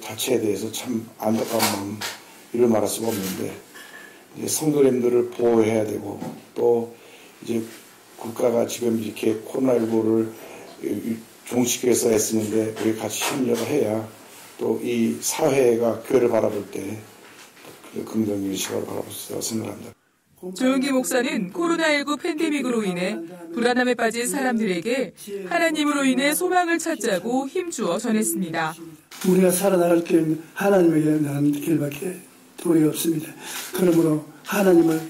자체에 대해서 참 안타까운 마음, 이를 말할 수가 없는데, 이제 성도님들을 보호해야 되고, 또 이제 국가가 지금 이렇게 코로나19를 종식해서 애쓰는데 우리 같이 협력을 해야 또 이 사회가 교회를 바라볼 때 긍정적인 시각을 바라볼 수 있다고 생각합니다. 조은기 목사는 코로나19 팬데믹으로 인해 불안함에 빠진 사람들에게 하나님으로 인해 소망을 찾자고 힘주어 전했습니다. 우리가 살아나갈 길은 하나님에게 나가는 길밖에 도리가 없습니다. 그러므로 하나님을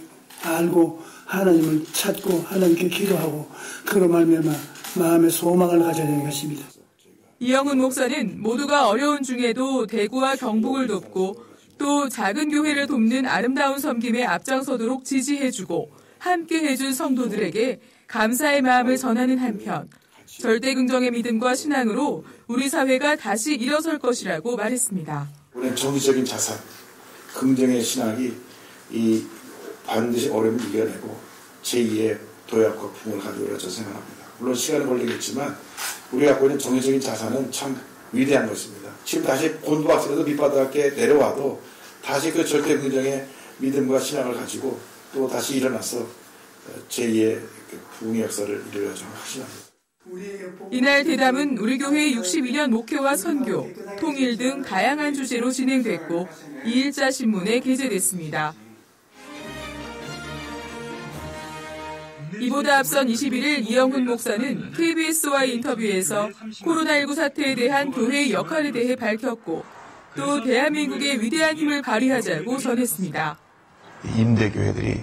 알고 하나님을 찾고 하나님께 기도하고 그로 말미암아 마음의 소망을 가져야 되는 것입니다. 이영훈 목사는 모두가 어려운 중에도 대구와 경북을 돕고 또 작은 교회를 돕는 아름다운 섬김에 앞장서도록 지지해주고 함께해준 성도들에게 감사의 마음을 전하는 한편 절대 긍정의 믿음과 신앙으로 우리 사회가 다시 일어설 것이라고 말했습니다. 우리는 정치적인 자산, 긍정의 신학이 반드시 어려움을 이겨내고 제2의 도약과 풍을 가져오리라 저는 생각합니다. 물론 시간이 걸리겠지만 우리가 갖고 있는 정치적인 자산은 참 위대한 것입니다. 지금 다시 곤두박질해도 밑바닥에 내려와도 다시 그 절대 긍정의 믿음과 신앙을 가지고 또 다시 일어나서 제2의 부흥의 역사를 이루려고 확신합니다. 이날 대담은 우리 교회의 62년 목회와 선교, 통일 등 다양한 주제로 진행됐고 2일자 신문에 게재됐습니다. 이보다 앞선 21일 이영훈 목사는 KBS와의 인터뷰에서 코로나19 사태에 대한 교회의 역할에 대해 밝혔고 또 대한민국의 위대한 힘을 발휘하자고 전했습니다. 임대교회들이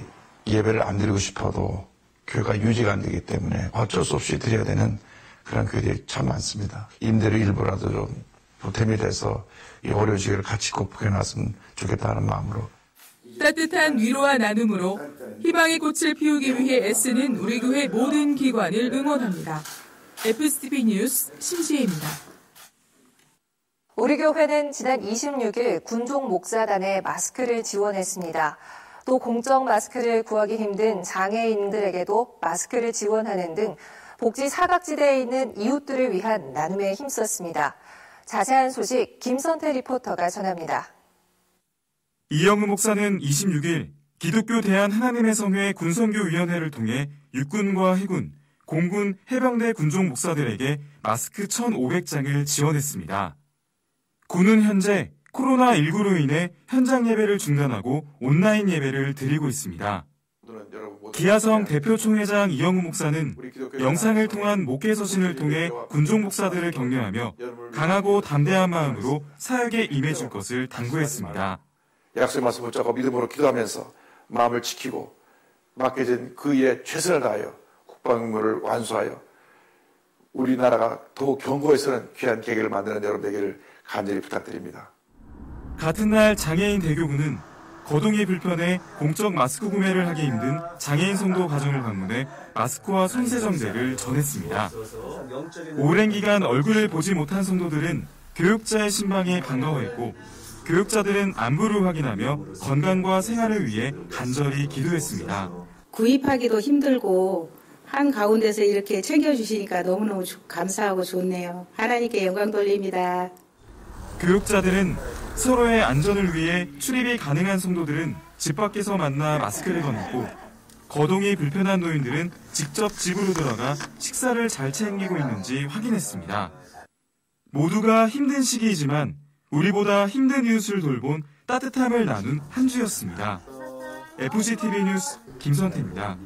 예배를 안 드리고 싶어도 교회가 유지가 안 되기 때문에 어쩔 수 없이 드려야 되는 그런 교회들이 참 많습니다. 임대료 일부라도 좀 보탬이 돼서 이 어려운 시기를 같이 극복해 놨으면 좋겠다는 마음으로 따뜻한 위로와 나눔으로 희망의 꽃을 피우기 위해 애쓰는 우리 교회 모든 기관을 응원합니다. FSTV 뉴스 신지혜입니다. 우리 교회는 지난 26일 군종 목사단에 마스크를 지원했습니다. 또 공적 마스크를 구하기 힘든 장애인들에게도 마스크를 지원하는 등 복지 사각지대에 있는 이웃들을 위한 나눔에 힘썼습니다. 자세한 소식 김선태 리포터가 전합니다. 이영훈 목사는 26일 기독교 대한하나님의 성회 군선교위원회를 통해 육군과 해군, 공군, 해병대 군종 목사들에게 마스크 1,500장을 지원했습니다. 군은 현재 코로나19로 인해 현장 예배를 중단하고 온라인 예배를 드리고 있습니다. 기아성 대표 총회장 이영훈 목사는 영상을 통한 목회 서신을 통해 군종 목사들을 격려하며 강하고 담대한 마음으로 사역에 임해줄 것을 당부했습니다. 약속의 말씀 붙잡고 믿음으로 기도하면서 마음을 지키고 맡겨진 그 일에 최선을 다하여 국방부를 완수하여 우리나라가 더욱 견고해서는 귀한 계기를 만드는 여러분에게를 간절히 부탁드립니다. 같은 날 장애인 대교구는 거동이 불편해 공적 마스크 구매를 하기 힘든 장애인 성도 가정을 방문해 마스크와 손세정제를 전했습니다. 오랜 기간 얼굴을 보지 못한 성도들은 교육자의 신방에 반가워했고 교육자들은 안부를 확인하며 건강과 생활을 위해 간절히 기도했습니다. 구입하기도 힘들고 한가운데서 이렇게 챙겨주시니까 너무너무 감사하고 좋네요. 하나님께 영광 돌립니다. 교육자들은 서로의 안전을 위해 출입이 가능한 성도들은 집 밖에서 만나 마스크를 건넸고 거동이 불편한 노인들은 직접 집으로 들어가 식사를 잘 챙기고 있는지 확인했습니다. 모두가 힘든 시기이지만 우리보다 힘든 이웃을 돌본 따뜻함을 나눈 한 주였습니다. FCTV 뉴스 김선태입니다.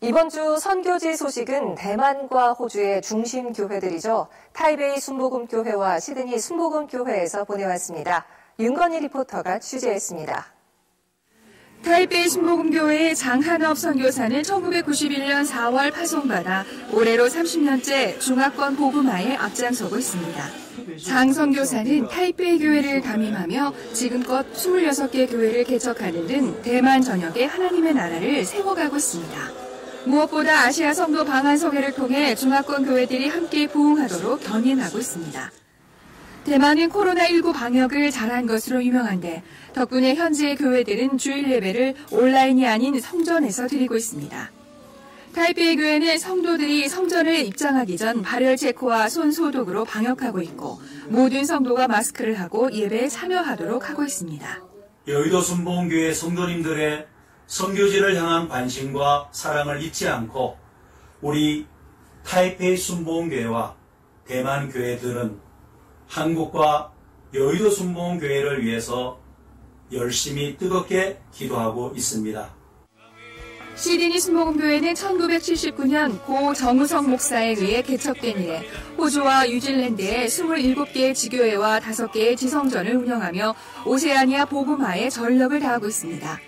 이번 주 선교지 소식은 대만과 호주의 중심 교회들이죠. 타이베이 순복음교회와 시드니 순복음교회에서 보내왔습니다. 윤건희 리포터가 취재했습니다. 타이베이 순복음교회의 장한업 선교사는 1991년 4월 파송받아 올해로 30년째 중화권 복음화에 앞장서고 있습니다. 장 선교사는 타이베이 교회를 담임하며 지금껏 26개 교회를 개척하는 등 대만 전역에 하나님의 나라를 세워가고 있습니다. 무엇보다 아시아 성도 방한 소개를 통해 중화권 교회들이 함께 부흥하도록 견인하고 있습니다. 대만은 코로나19 방역을 잘한 것으로 유명한데 덕분에 현지의 교회들은 주일 예배를 온라인이 아닌 성전에서 드리고 있습니다. 타이베이 교회는 성도들이 성전을 입장하기 전 발열 체크와 손 소독으로 방역하고 있고 모든 성도가 마스크를 하고 예배에 참여하도록 하고 있습니다. 여의도 순복음교회 성도님들의 선교지를 향한 관심과 사랑을 잊지 않고 우리 타이페이 순복음교회와 대만 교회들은 한국과 여의도 순복음교회를 위해서 열심히 뜨겁게 기도하고 있습니다. 시드니 순복음교회는 1979년 고 정우성 목사에 의해 개척된 이래 호주와 뉴질랜드의 27개의 지교회와 5개의 지성전을 운영하며 오세아니아 복음화에 전력을 다하고 있습니다.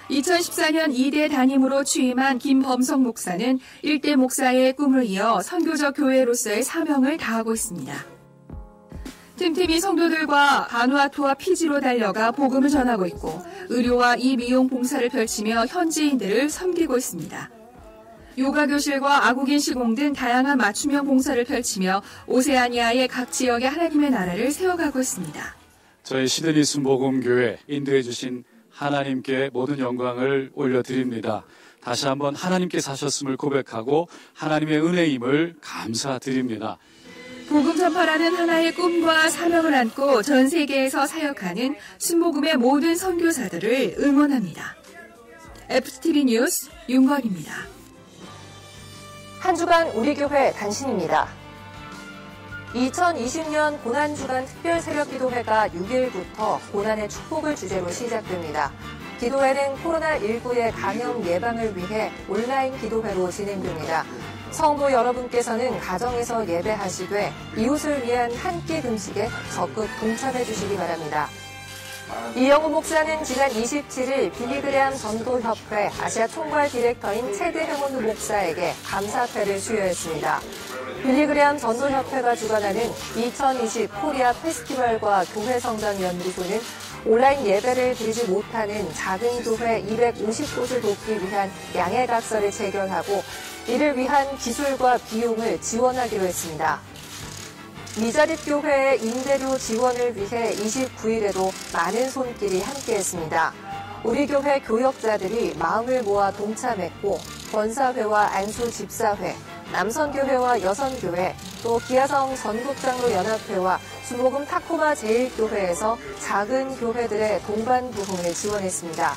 2014년 2대 담임으로 취임한 김범석 목사는 1대 목사의 꿈을 이어 선교적 교회로서의 사명을 다하고 있습니다. 틈틈이 성도들과 바누아투와 피지로 달려가 복음을 전하고 있고 의료와 이미용 봉사를 펼치며 현지인들을 섬기고 있습니다. 요가 교실과 아국인 시공 등 다양한 맞춤형 봉사를 펼치며 오세아니아의 각 지역의 하나님의 나라를 세워가고 있습니다. 저희 시드니 순복음교회 인도해 주신 하나님께 모든 영광을 올려드립니다. 다시 한번 하나님께 사셨음을 고백하고 하나님의 은혜임을 감사드립니다. 복음 전파라는 하나의 꿈과 사명을 안고 전 세계에서 사역하는 순복음의 모든 선교사들을 응원합니다. FTV 뉴스 윤건입니다. 한 주간 우리 교회 단신입니다. 2020년 고난주간 특별새벽기도회가 6일부터 고난의 축복을 주제로 시작됩니다. 기도회는 코로나19의 감염 예방을 위해 온라인 기도회로 진행됩니다. 성도 여러분께서는 가정에서 예배하시되 이웃을 위한 한 끼 금식에 적극 동참해 주시기 바랍니다. 이영우 목사는 지난 27일 빌리그레암 전도협회 아시아 총괄 디렉터인 체드 해몬드 목사에게 감사패를 수여했습니다. 빌리그레암 전도협회가 주관하는 2020 코리아 페스티벌과 교회성당연구소는 온라인 예배를 드리지 못하는 작은 교회 250곳을 돕기 위한 양해각서를 체결하고 이를 위한 기술과 비용을 지원하기로 했습니다. 미자립 교회의 임대료 지원을 위해 29일에도 많은 손길이 함께했습니다. 우리 교회 교역자들이 마음을 모아 동참했고 권사회와 안수집사회, 남선교회와 여선교회, 또 기아성 전국장로 연합회와 순복음 타코마 제1교회에서 작은 교회들의 동반 부흥을 지원했습니다.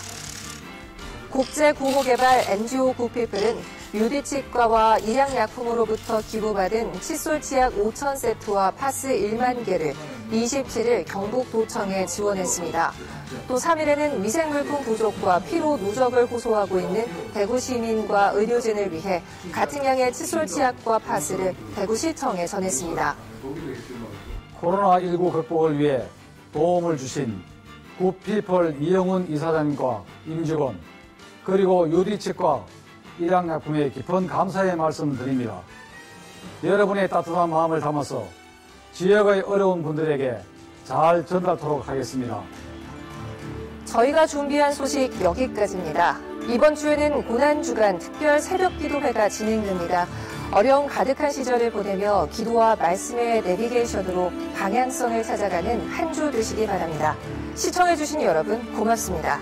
국제구호개발 NGO 구피플은 유디치과와 일양약품으로부터 기부받은 칫솔 치약 5,000세트와 파스 1만 개를 27일 경북도청에 지원했습니다. 또 3일에는 위생물품 부족과 피로 누적을 호소하고 있는 대구 시민과 의료진을 위해 같은 양의 칫솔 치약과 파스를 대구시청에 전했습니다. 코로나19 극복을 위해 도움을 주신 굿피플 이영훈 이사장과 임직원 그리고 유디치과 일양약품에 깊은 감사의 말씀을 드립니다. 여러분의 따뜻한 마음을 담아서 지역의 어려운 분들에게 잘 전달토록 하겠습니다. 저희가 준비한 소식 여기까지입니다. 이번 주에는 고난주간 특별 새벽기도회가 진행됩니다. 어려움 가득한 시절을 보내며 기도와 말씀의 내비게이션으로 방향성을 찾아가는 한 주 되시기 바랍니다. 시청해주신 여러분 고맙습니다.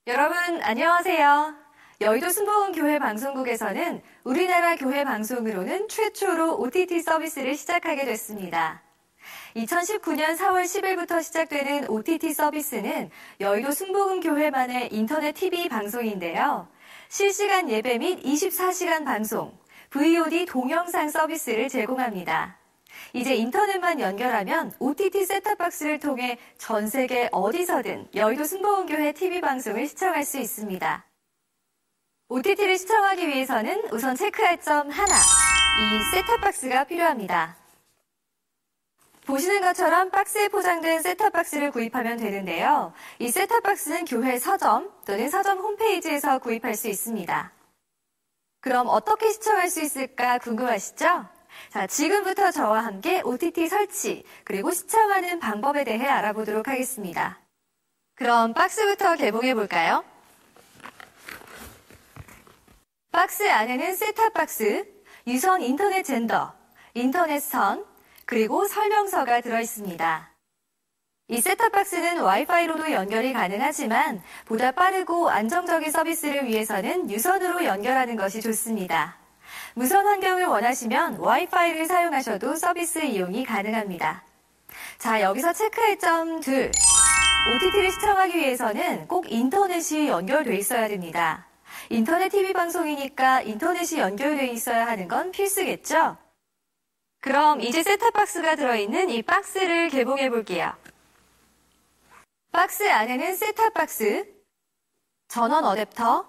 여러분 안녕하세요. 여의도 순복음교회 방송국에서는 우리나라 교회 방송으로는 최초로 OTT 서비스를 시작하게 됐습니다. 2019년 4월 10일부터 시작되는 OTT 서비스는 여의도 순복음교회만의 인터넷 TV 방송인데요. 실시간 예배 및 24시간 방송, VOD 동영상 서비스를 제공합니다. 이제 인터넷만 연결하면 OTT 셋탑박스를 통해 전 세계 어디서든 여의도 순복음교회 TV 방송을 시청할 수 있습니다. OTT를 시청하기 위해서는 우선 체크할 점 하나, 이 셋탑박스가 필요합니다. 보시는 것처럼 박스에 포장된 셋탑박스를 구입하면 되는데요. 이 셋탑박스는 교회 서점 또는 서점 홈페이지에서 구입할 수 있습니다. 그럼 어떻게 시청할 수 있을까 궁금하시죠? 자, 지금부터 저와 함께 OTT 설치, 그리고 시청하는 방법에 대해 알아보도록 하겠습니다. 그럼 박스부터 개봉해 볼까요? 박스 안에는 셋탑박스, 유선 인터넷 젠더, 인터넷 선, 그리고 설명서가 들어있습니다. 이 셋탑박스는 와이파이로도 연결이 가능하지만 보다 빠르고 안정적인 서비스를 위해서는 유선으로 연결하는 것이 좋습니다. 무선 환경을 원하시면 와이파이를 사용하셔도 서비스 이용이 가능합니다. 자, 여기서 체크할 점 둘. OTT를 시청하기 위해서는 꼭 인터넷이 연결돼 있어야 됩니다. 인터넷 TV 방송이니까 인터넷이 연결돼 있어야 하는 건 필수겠죠? 그럼 이제 셋탑박스가 들어있는 이 박스를 개봉해 볼게요. 박스 안에는 셋탑박스, 전원 어댑터,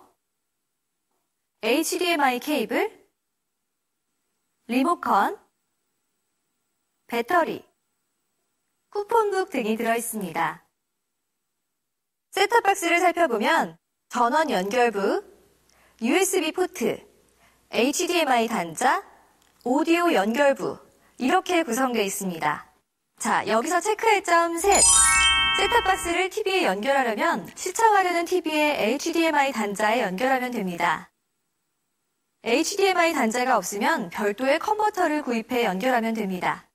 HDMI 케이블, 리모컨, 배터리, 쿠폰북 등이 들어있습니다. 셋탑박스를 살펴보면 전원 연결부, USB 포트, HDMI 단자, 오디오 연결부 이렇게 구성되어 있습니다. 자, 여기서 체크할 점 셋. 셋탑박스를 TV에 연결하려면 시청하려는 TV의 HDMI 단자에 연결하면 됩니다. HDMI 단자가 없으면 별도의 컨버터를 구입해 연결하면 됩니다.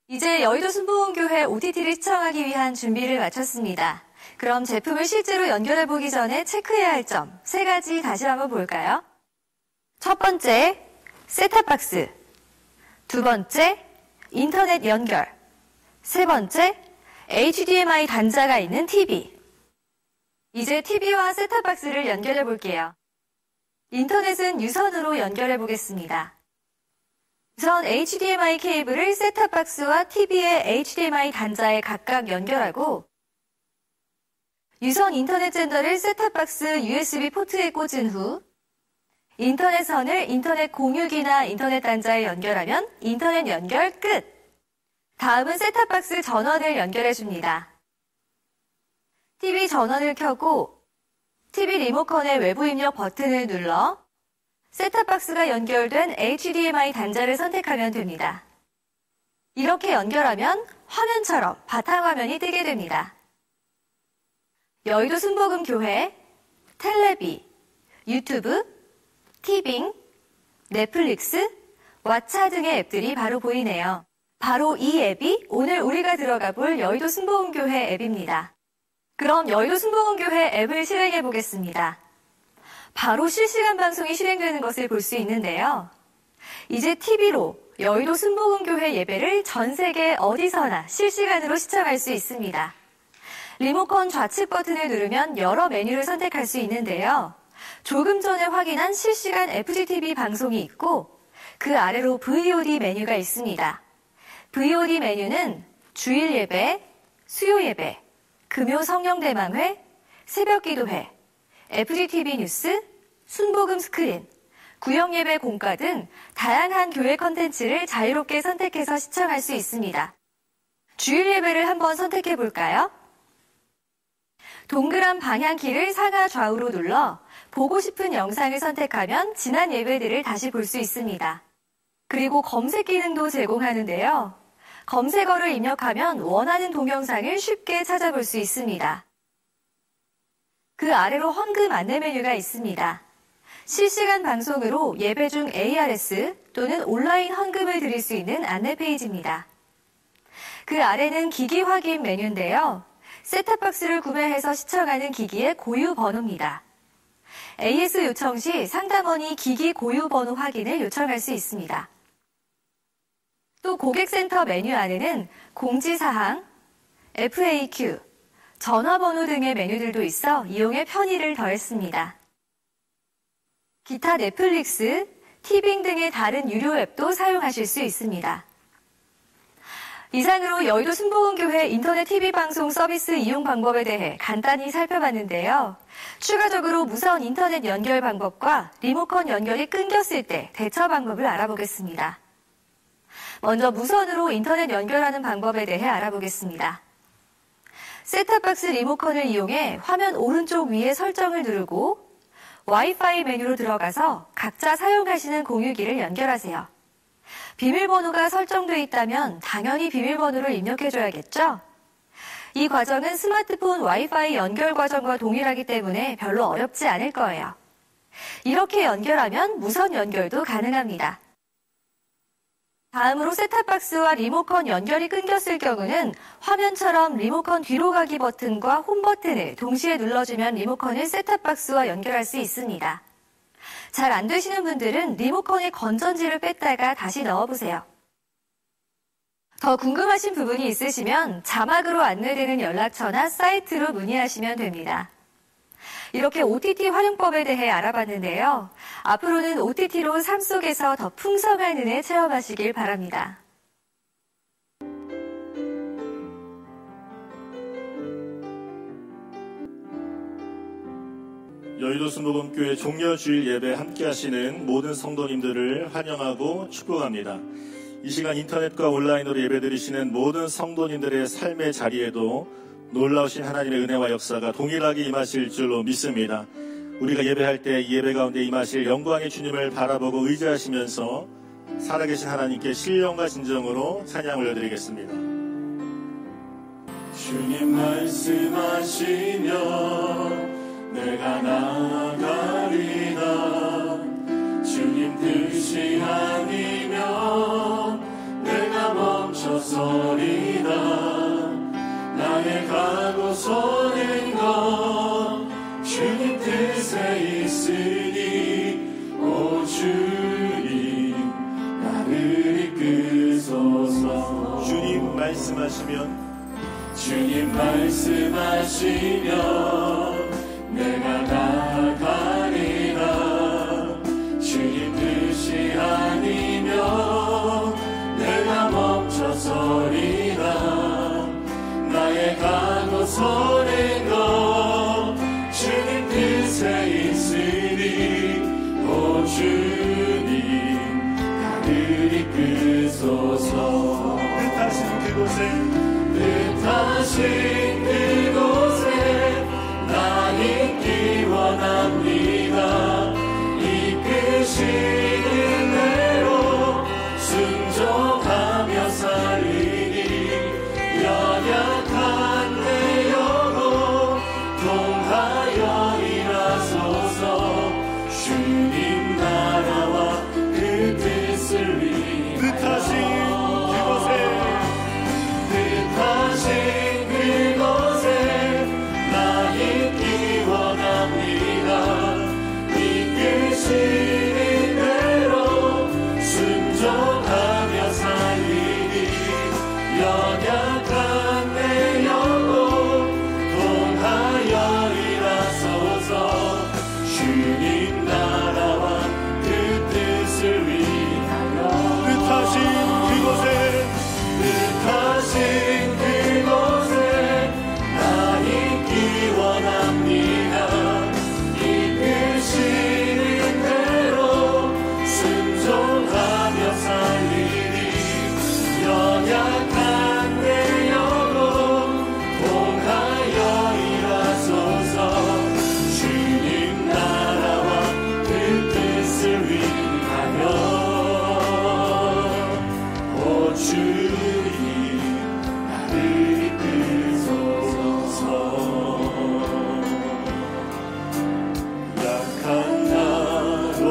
이제 여의도 순복음교회 OTT를 시청하기 위한 준비를 마쳤습니다. 그럼 제품을 실제로 연결해 보기 전에 체크해야 할 점 3가지 다시 한번 볼까요? 첫 번째, 셋탑박스. 두 번째, 인터넷 연결. 세 번째, HDMI 단자가 있는 TV. 이제 TV와 셋탑박스를 연결해 볼게요. 인터넷은 유선으로 연결해 보겠습니다. 우선 HDMI 케이블을 셋탑박스와 TV의 HDMI 단자에 각각 연결하고 유선 인터넷 젠더를 셋탑박스 USB 포트에 꽂은 후 인터넷선을 인터넷 공유기나 인터넷 단자에 연결하면 인터넷 연결 끝! 다음은 셋탑박스 전원을 연결해 줍니다. TV 전원을 켜고 TV 리모컨의 외부 입력 버튼을 눌러 셋탑박스가 연결된 HDMI 단자를 선택하면 됩니다. 이렇게 연결하면 화면처럼 바탕화면이 뜨게 됩니다. 여의도 순복음교회, 텔레비, 유튜브, 티빙, 넷플릭스, 왓챠 등의 앱들이 바로 보이네요. 바로 이 앱이 오늘 우리가 들어가 볼 여의도 순복음교회 앱입니다. 그럼 여의도 순복음교회 앱을 실행해 보겠습니다. 바로 실시간 방송이 실행되는 것을 볼 수 있는데요. 이제 TV로 여의도 순복음교회 예배를 전 세계 어디서나 실시간으로 시청할 수 있습니다. 리모컨 좌측 버튼을 누르면 여러 메뉴를 선택할 수 있는데요. 조금 전에 확인한 실시간 FGTV 방송이 있고 그 아래로 VOD 메뉴가 있습니다. VOD 메뉴는 주일 예배, 수요 예배, 금요 성령대망회, 새벽기도회, FGTV 뉴스, 순복음 스크린, 구역예배 공과 등 다양한 교회 컨텐츠를 자유롭게 선택해서 시청할 수 있습니다. 주일 예배를 한번 선택해 볼까요? 동그란 방향키를 상하 좌우로 눌러 보고 싶은 영상을 선택하면 지난 예배들을 다시 볼 수 있습니다. 그리고 검색 기능도 제공하는데요. 검색어를 입력하면 원하는 동영상을 쉽게 찾아볼 수 있습니다. 그 아래로 헌금 안내 메뉴가 있습니다. 실시간 방송으로 예배 중 ARS 또는 온라인 헌금을 드릴 수 있는 안내 페이지입니다. 그 아래는 기기 확인 메뉴인데요. 셋탑박스를 구매해서 시청하는 기기의 고유 번호입니다. AS 요청 시 상담원이 기기 고유 번호 확인을 요청할 수 있습니다. 또 고객센터 메뉴 안에는 공지사항, FAQ, 전화번호 등의 메뉴들도 있어 이용에 편의를 더했습니다. 기타 넷플릭스, 티빙 등의 다른 유료 앱도 사용하실 수 있습니다. 이상으로 여의도 순복음교회 인터넷 TV 방송 서비스 이용 방법에 대해 간단히 살펴봤는데요. 추가적으로 무선 인터넷 연결 방법과 리모컨 연결이 끊겼을 때 대처 방법을 알아보겠습니다. 먼저 무선으로 인터넷 연결하는 방법에 대해 알아보겠습니다. 셋탑박스 리모컨을 이용해 화면 오른쪽 위에 설정을 누르고 와이파이 메뉴로 들어가서 각자 사용하시는 공유기를 연결하세요. 비밀번호가 설정되어 있다면 당연히 비밀번호를 입력해줘야겠죠? 이 과정은 스마트폰 와이파이 연결 과정과 동일하기 때문에 별로 어렵지 않을 거예요. 이렇게 연결하면 무선 연결도 가능합니다. 다음으로 셋탑박스와 리모컨 연결이 끊겼을 경우는 화면처럼 리모컨 뒤로 가기 버튼과 홈 버튼을 동시에 눌러주면 리모컨을 셋탑박스와 연결할 수 있습니다. 잘 안 되시는 분들은 리모컨의 건전지를 뺐다가 다시 넣어보세요. 더 궁금하신 부분이 있으시면 자막으로 안내되는 연락처나 사이트로 문의하시면 됩니다. 이렇게 OTT 활용법에 대해 알아봤는데요. 앞으로는 OTT로 삶 속에서 더 풍성한 은혜 체험하시길 바랍니다. 여의도 순복음교회 종려주일 예배 함께 하시는 모든 성도님들을 환영하고 축복합니다. 이 시간 인터넷과 온라인으로 예배드리시는 모든 성도님들의 삶의 자리에도 놀라우신 하나님의 은혜와 역사가 동일하게 임하실 줄로 믿습니다. 우리가 예배할 때 이 예배 가운데 임하실 영광의 주님을 바라보고 의지하시면서 살아계신 하나님께 신령과 진정으로 찬양 올려드리겠습니다. 주님 말씀하시면 내가 나아가리라. 주님 뜻이 아니면 내가 멈춰서리라. 나의 가고 서는 것 주님 뜻에 있으니 오 주님 나를 이끄소서. 주님 말씀하시면 내가 나아가리라. 주님 뜻이 아니면 내가 멈춰서리라. 나의 가고 서는 것 주님 뜻에 있으니 오 주님 나를 이끄소서. 뜻하신 그곳에 나 있기 원합니다. 이끄시는 대로 순종하며 살리니 연약한 내 영혼 통하여 일하소서. 주님 나라와 그 뜻을 위하여 뜻하신 그곳에 나 있기 원합니다. 이끄시는 대로 순종하며 살리니 연약한 내 영혼 통하여 일하소서. 주님 나라와 그 뜻을 위하여 뜻하신 그곳에 나 있기 원합니다. 이끄시는 대로 순종하며 살리니 연약한 내 영혼 통하여 일하소서. 주님 나라와 그 뜻을 위하여 오 주님 나를 이끄소서. 약한 나로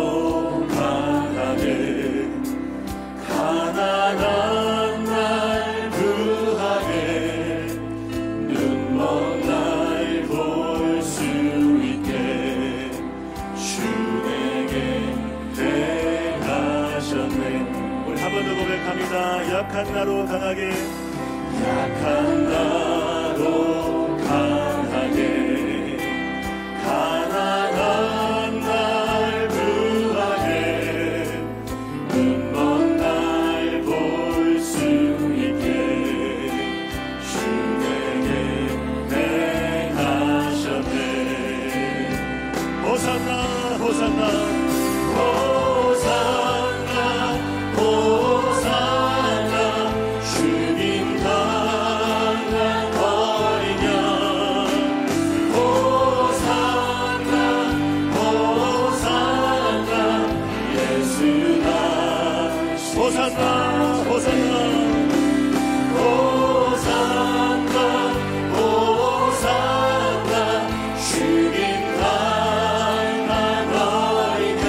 강하게 가난한 날 구하게 눈먼 날 볼 수 있게 주 내게 대하셨네. 우리 한 번 더 고백합니다. 약한 나로 강하게 약한 나로 강하게 가난한 날 구하게 눈먼 날 볼 수 있게 주 내게 행하셨네. 호산나 호산나 호산나 호산나 주님 강한 어린 양 호산나 호산나 예수 나시사 호산나 호산나 호산나 호산나 주님 강한 어린 양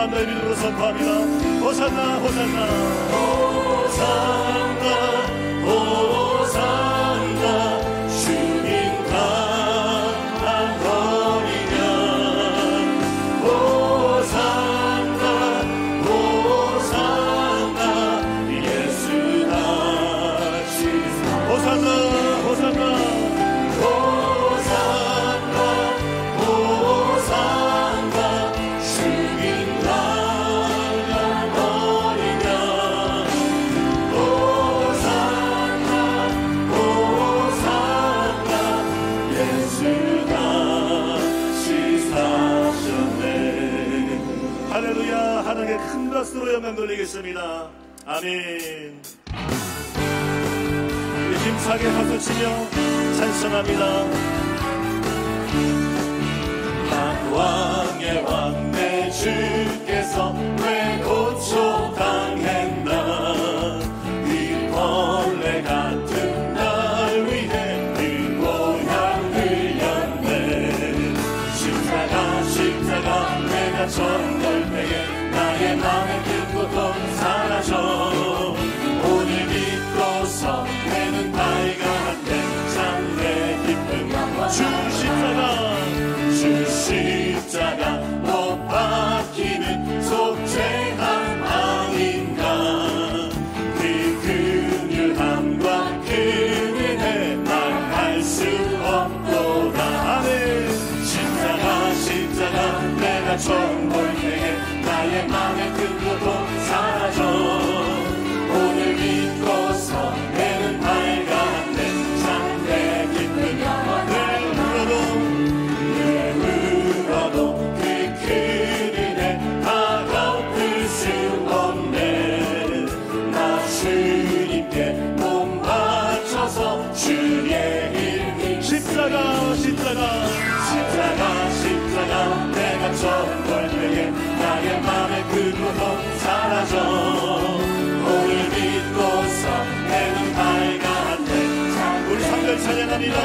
감사함과 믿음으로 선포합니다. 호산나 호산나 호산나 호산나 주님 강하거니와 호산나 호산나 예수 다시 호산나 호산나 할렐루야. 하나님께 큰 박수로 영광 돌리겠습니다. 아멘. 힘차게 박수치며 찬송합니다. 난 왕의 왕 내 주께서 왜 고초당했나 이 벌레 같은 날 위해 그 모양 흘렸네 십자가 내가 전걸 때에 나의 맘의 큰 고통 사라져 오늘 믿고서 내는 발견한데 장래 기쁨 주 십자가 못 박히는 속죄함 아닌가 그 긍휼함과 그 은혜 말할 수 없도다. 아멘. 십자가 내가 처음 볼 때에 나의 맘의 큰 고통 사라져 오늘 믿고서 내는 발견한데 장래 기쁨 늘 울어도 그 큰 은혜 다 덮을 수 없네 나 주님께 몸 바쳐서 주의 일 십자가 내가 처음 볼 때에 나의 맘의 그 고통 사라져 오늘 믿고서 내는 밝아한데 우리 성결 찬양합니다.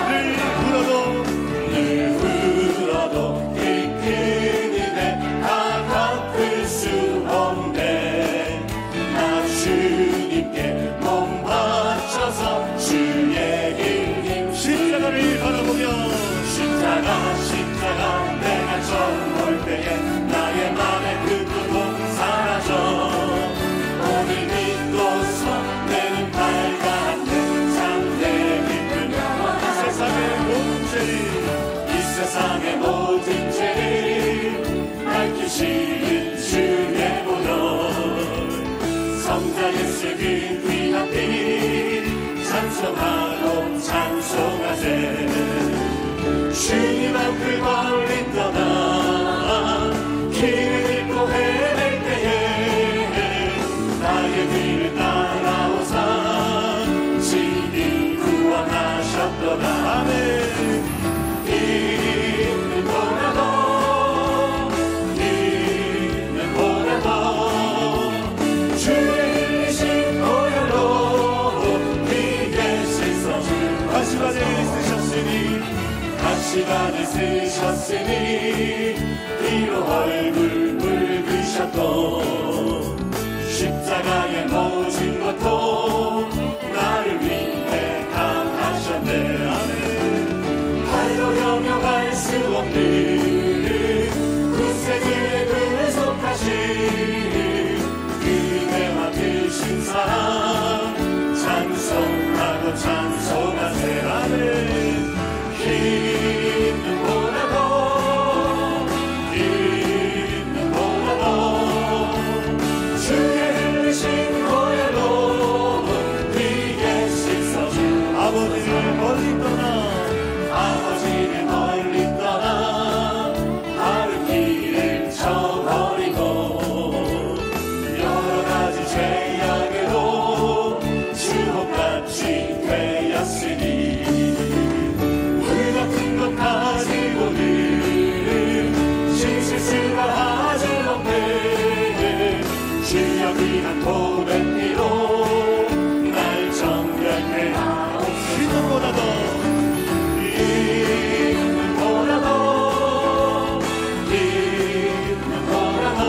늘 울어도 그 큰 은혜 다 갚을 수 없네 나 주님께 몸 바쳐서 주의 길 십자가를 바라보며 십자가 내가 처음 볼 때에 나의 맘의 그 고통 사라져 오늘 믿고서 내는 밝아한데 장래 기쁨 세상의 모든 죄를 밝히시는 주의 보혈 성자 예수 그 귀한 피 찬송하고 찬송하세 주님 앞을 멀리 떠나 길을 잃고 헤맬 때에 나의 뒤를 따라오사 진리 구원하셨도다. 아멘. 있는 보라도 주의 흘리신 보혈로 네게 씻어주 가시관을 쓰셨으니 피로 얼굴 붉으셨고 십자가의 모진 고통 나를 위해 당하셨네. 아멘. 팔로 영영할 수 없는 구세주의 구속하신 그대와 드신 사랑 찬송하고 찬송하세. 아멘. 있는 보라도 주의 흘리신 보혈로 네게 씻어주 아버지를 멀리 떠나 다른 길을 쳐버리고 여러 가지 죄악으로 주옥같이 되었으니 가지고는 씻을 수가 아주 없네. 주여 귀한 고백피로 날 정결케 하옵소서. 있는 보라도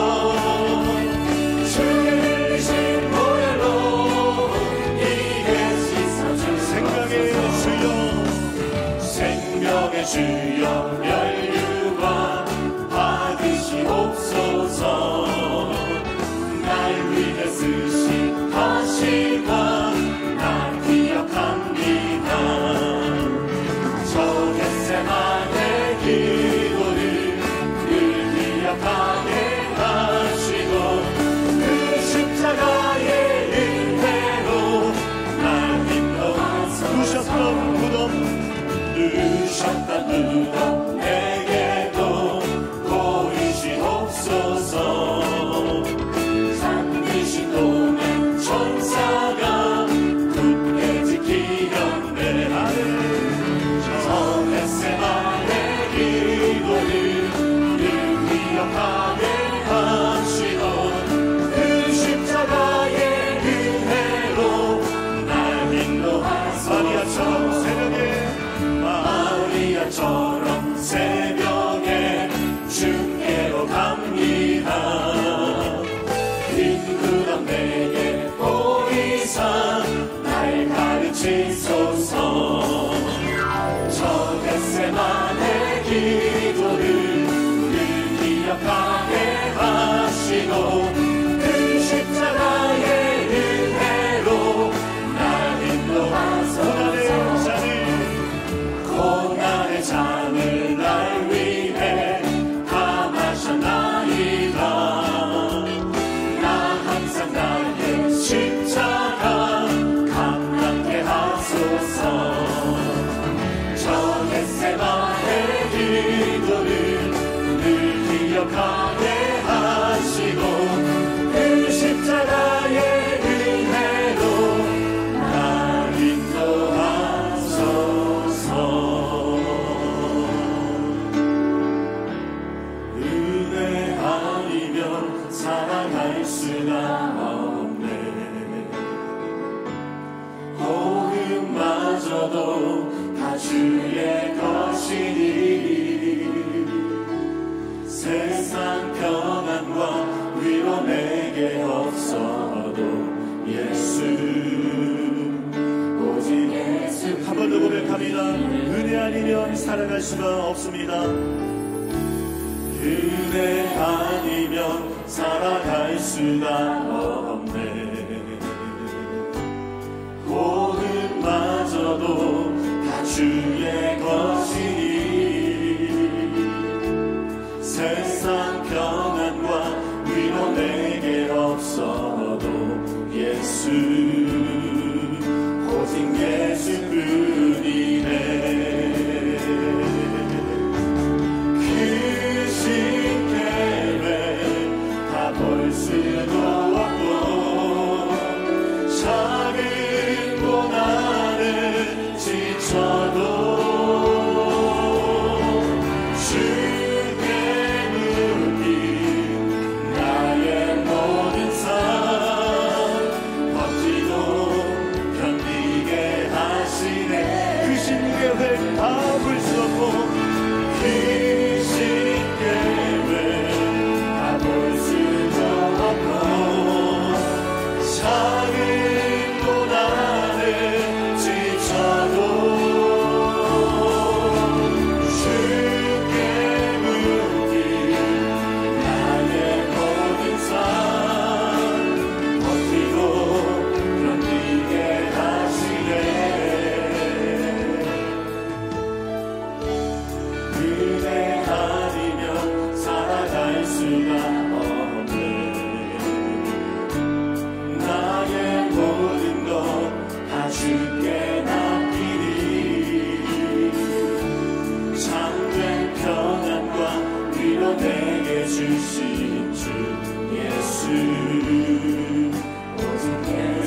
없어도 예수 오직 예수 한 번 더 고백합니다. 은혜 아니면 살아갈 수가 없습니다. 은혜 아니면 살아갈 수가 없네. 호흡마저도 다 주의 것이니 세상 평안과 위로 내게 없어도 예수 오직 예수뿐이네. 볼 수도 없고 작은 고난을 지쳐도 주께 묻기 나의 모든 삶 버티고 견디게 하시네. 그 신계획 다 볼 수 없고 그 신계획 다 볼 수 작은 고난을 지쳐도 주께 묻기 나의 모든 삶 버티고 견디게 하시네. 은혜 아니면 살아갈 수가 주께 맡기니 참된 평안과 위로 내게 주신 주 예수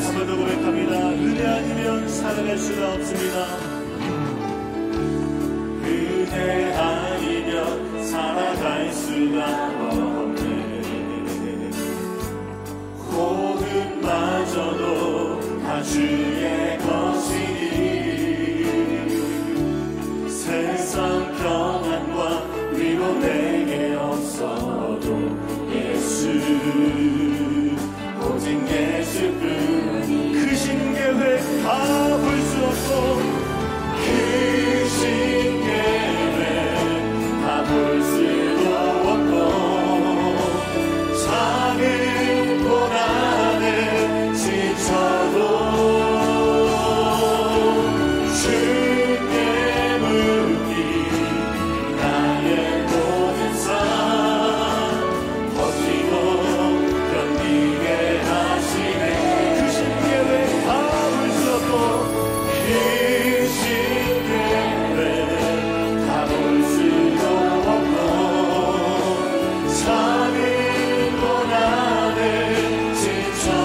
한 번 더 고백합니다. 은혜 아니면 살아갈 수가 없습니다. 은혜 아니면 살아갈 수가 없네. 호흡마저도 다 주의 것이니 세상 평안과 위로 내게 없어도 예수 오직 예수뿐이 크신 계획 다 볼 수 없고 크신 계획 다 볼 수도 없고 작은 고난을 지쳐도 주께 묻기 나의 모든 삶 버티고 견디게 하시네. 그 신계획 다 볼 수 없고 그 신계획 다 볼 수도 없고 작은 고난을 지쳐도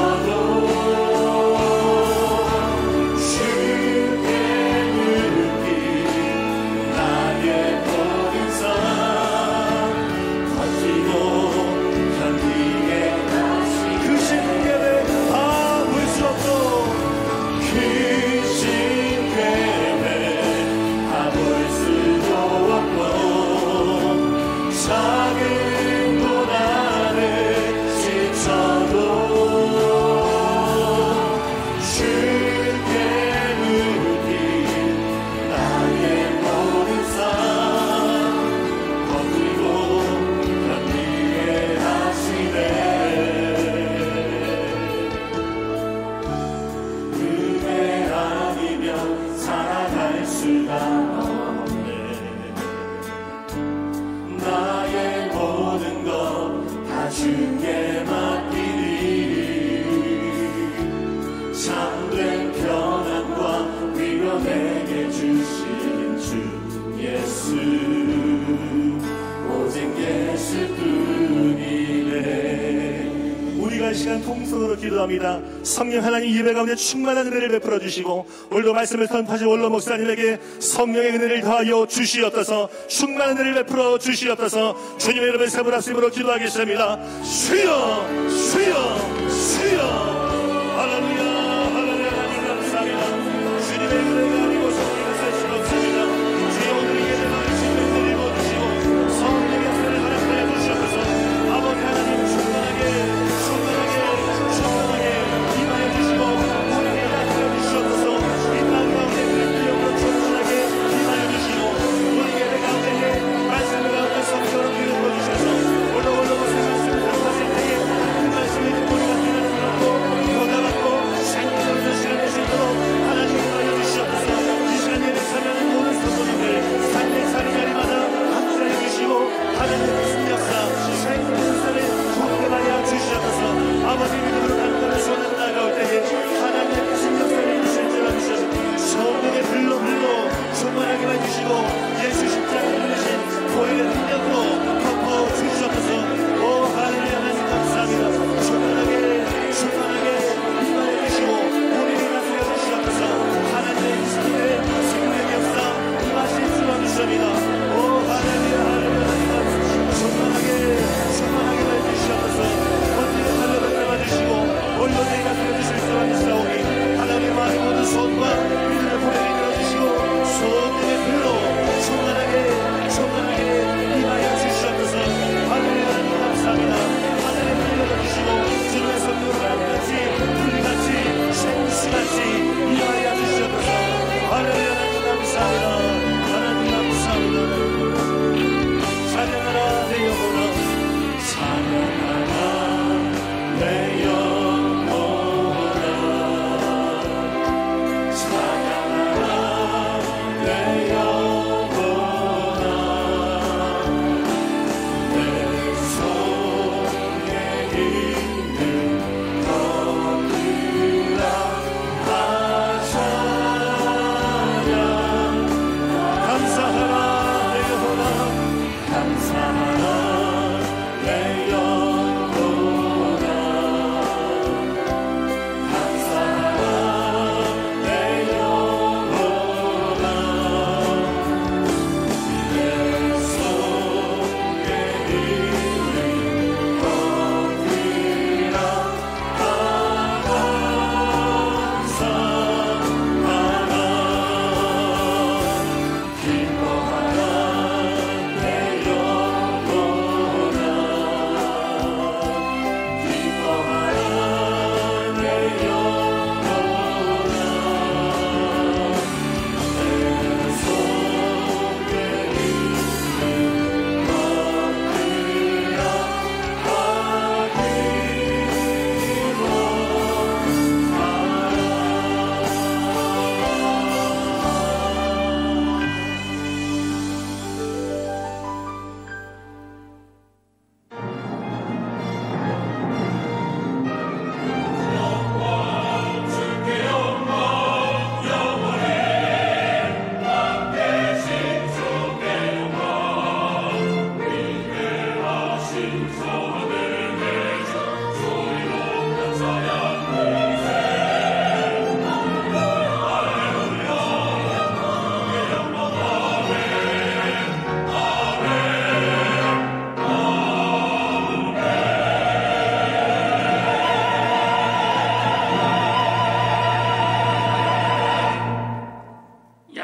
주께 맡기니 참된 평안과 위로 내게 주신 주 예수 오직 예수뿐이네. 우리가 이 시간 통성으로 기도합니다. 성령 하나님 예배 가운데 충만한 은혜를 베풀어 주시고 오늘도 말씀을 선포하신 원로 목사님에게 성령의 은혜를 더하여 주시옵소서. 충만한 은혜를 베풀어 주시옵소서. 주님의 여러분 세분 합심으로 기도하겠습니다. 주여 주여 주여. 할렐루야 할렐루야. 하나님 감사합니다. 주님의 은혜가 아니고 성령의 사실 없습니다. 주여 오늘 예배 받으신 은혜를 입어주시고 성령의 은혜를 허락하여 주시옵소서. 아버지 하나님 충만하게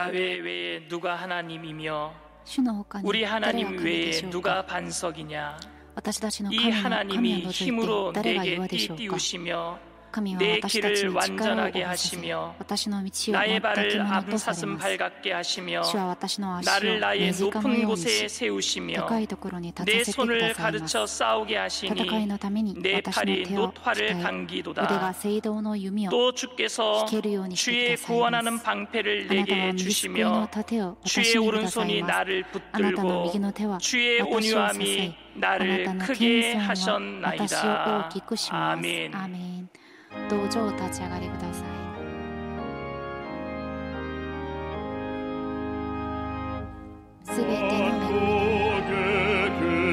야훼 외에 누가 하나님이며 우리 하나님 외에 누가 반석이냐. 이 하나님이 힘으로 내게 띠띠우시며 내 길을 완전하게 하시며 나의 발을 암사슴 발같게 하시며 나를 나의 높은 곳에 세우시며 내 손을 가르쳐 싸우게 하시니 내 팔이 놋화를 당기도다. 또 주께서 주의 구원하는 방패를 내게 주시며 주의 오른손이 나를 붙들고 주의 온유함이 나를 크게 하셨나이다. 아멘. どうぞお立ち上がりください。すべての恵み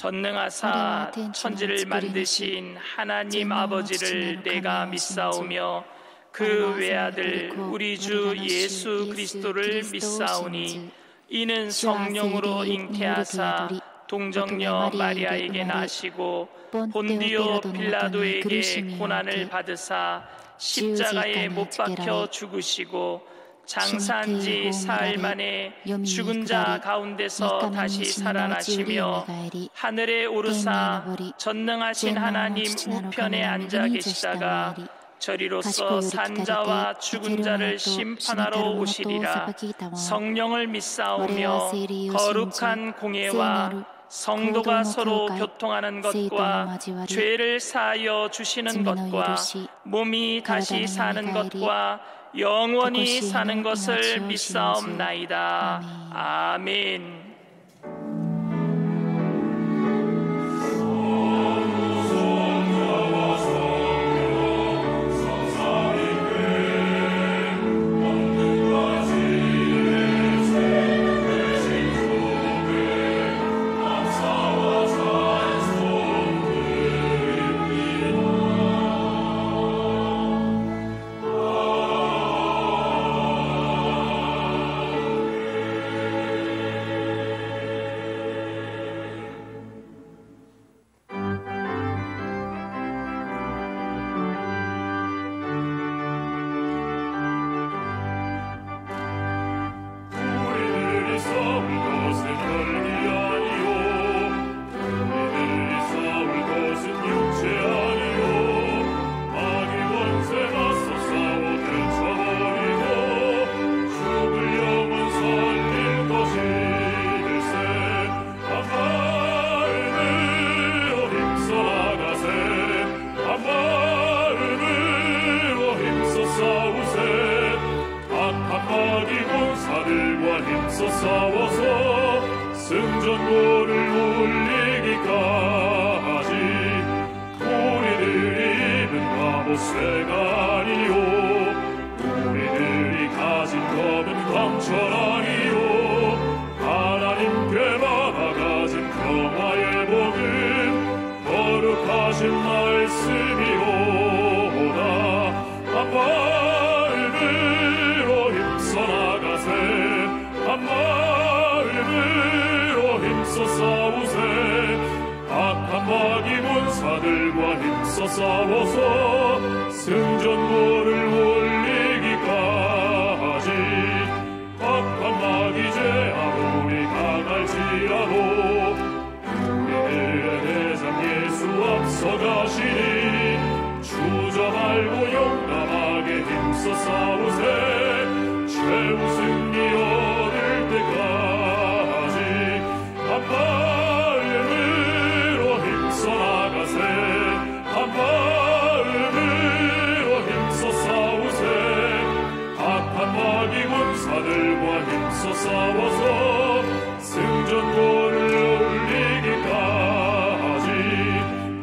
전능하사 천지를 만드신 하나님 아버지를 내가 믿사오며 그 외아들 우리 주 예수 그리스도를 믿사오니 이는 성령으로 잉태하사 동정녀 마리아에게 나시고 본디오 빌라도에게 고난을 받으사 십자가에 못 박혀 죽으시고 장사한 지 사흘 만에 죽은 자 가운데서 다시 살아나시며 하늘에 오르사 전능하신 하나님 우편에 앉아 계시다가 저리로서 산자와 죽은 자를 심판하러 오시리라. 성령을 믿사오며 거룩한 공예와 성도가 서로 교통하는 것과 죄를 사하여 주시는 것과 몸이 다시 사는 것과 영원히 사는 것을 믿사옵나이다. 아멘. 승전보를 올리기까지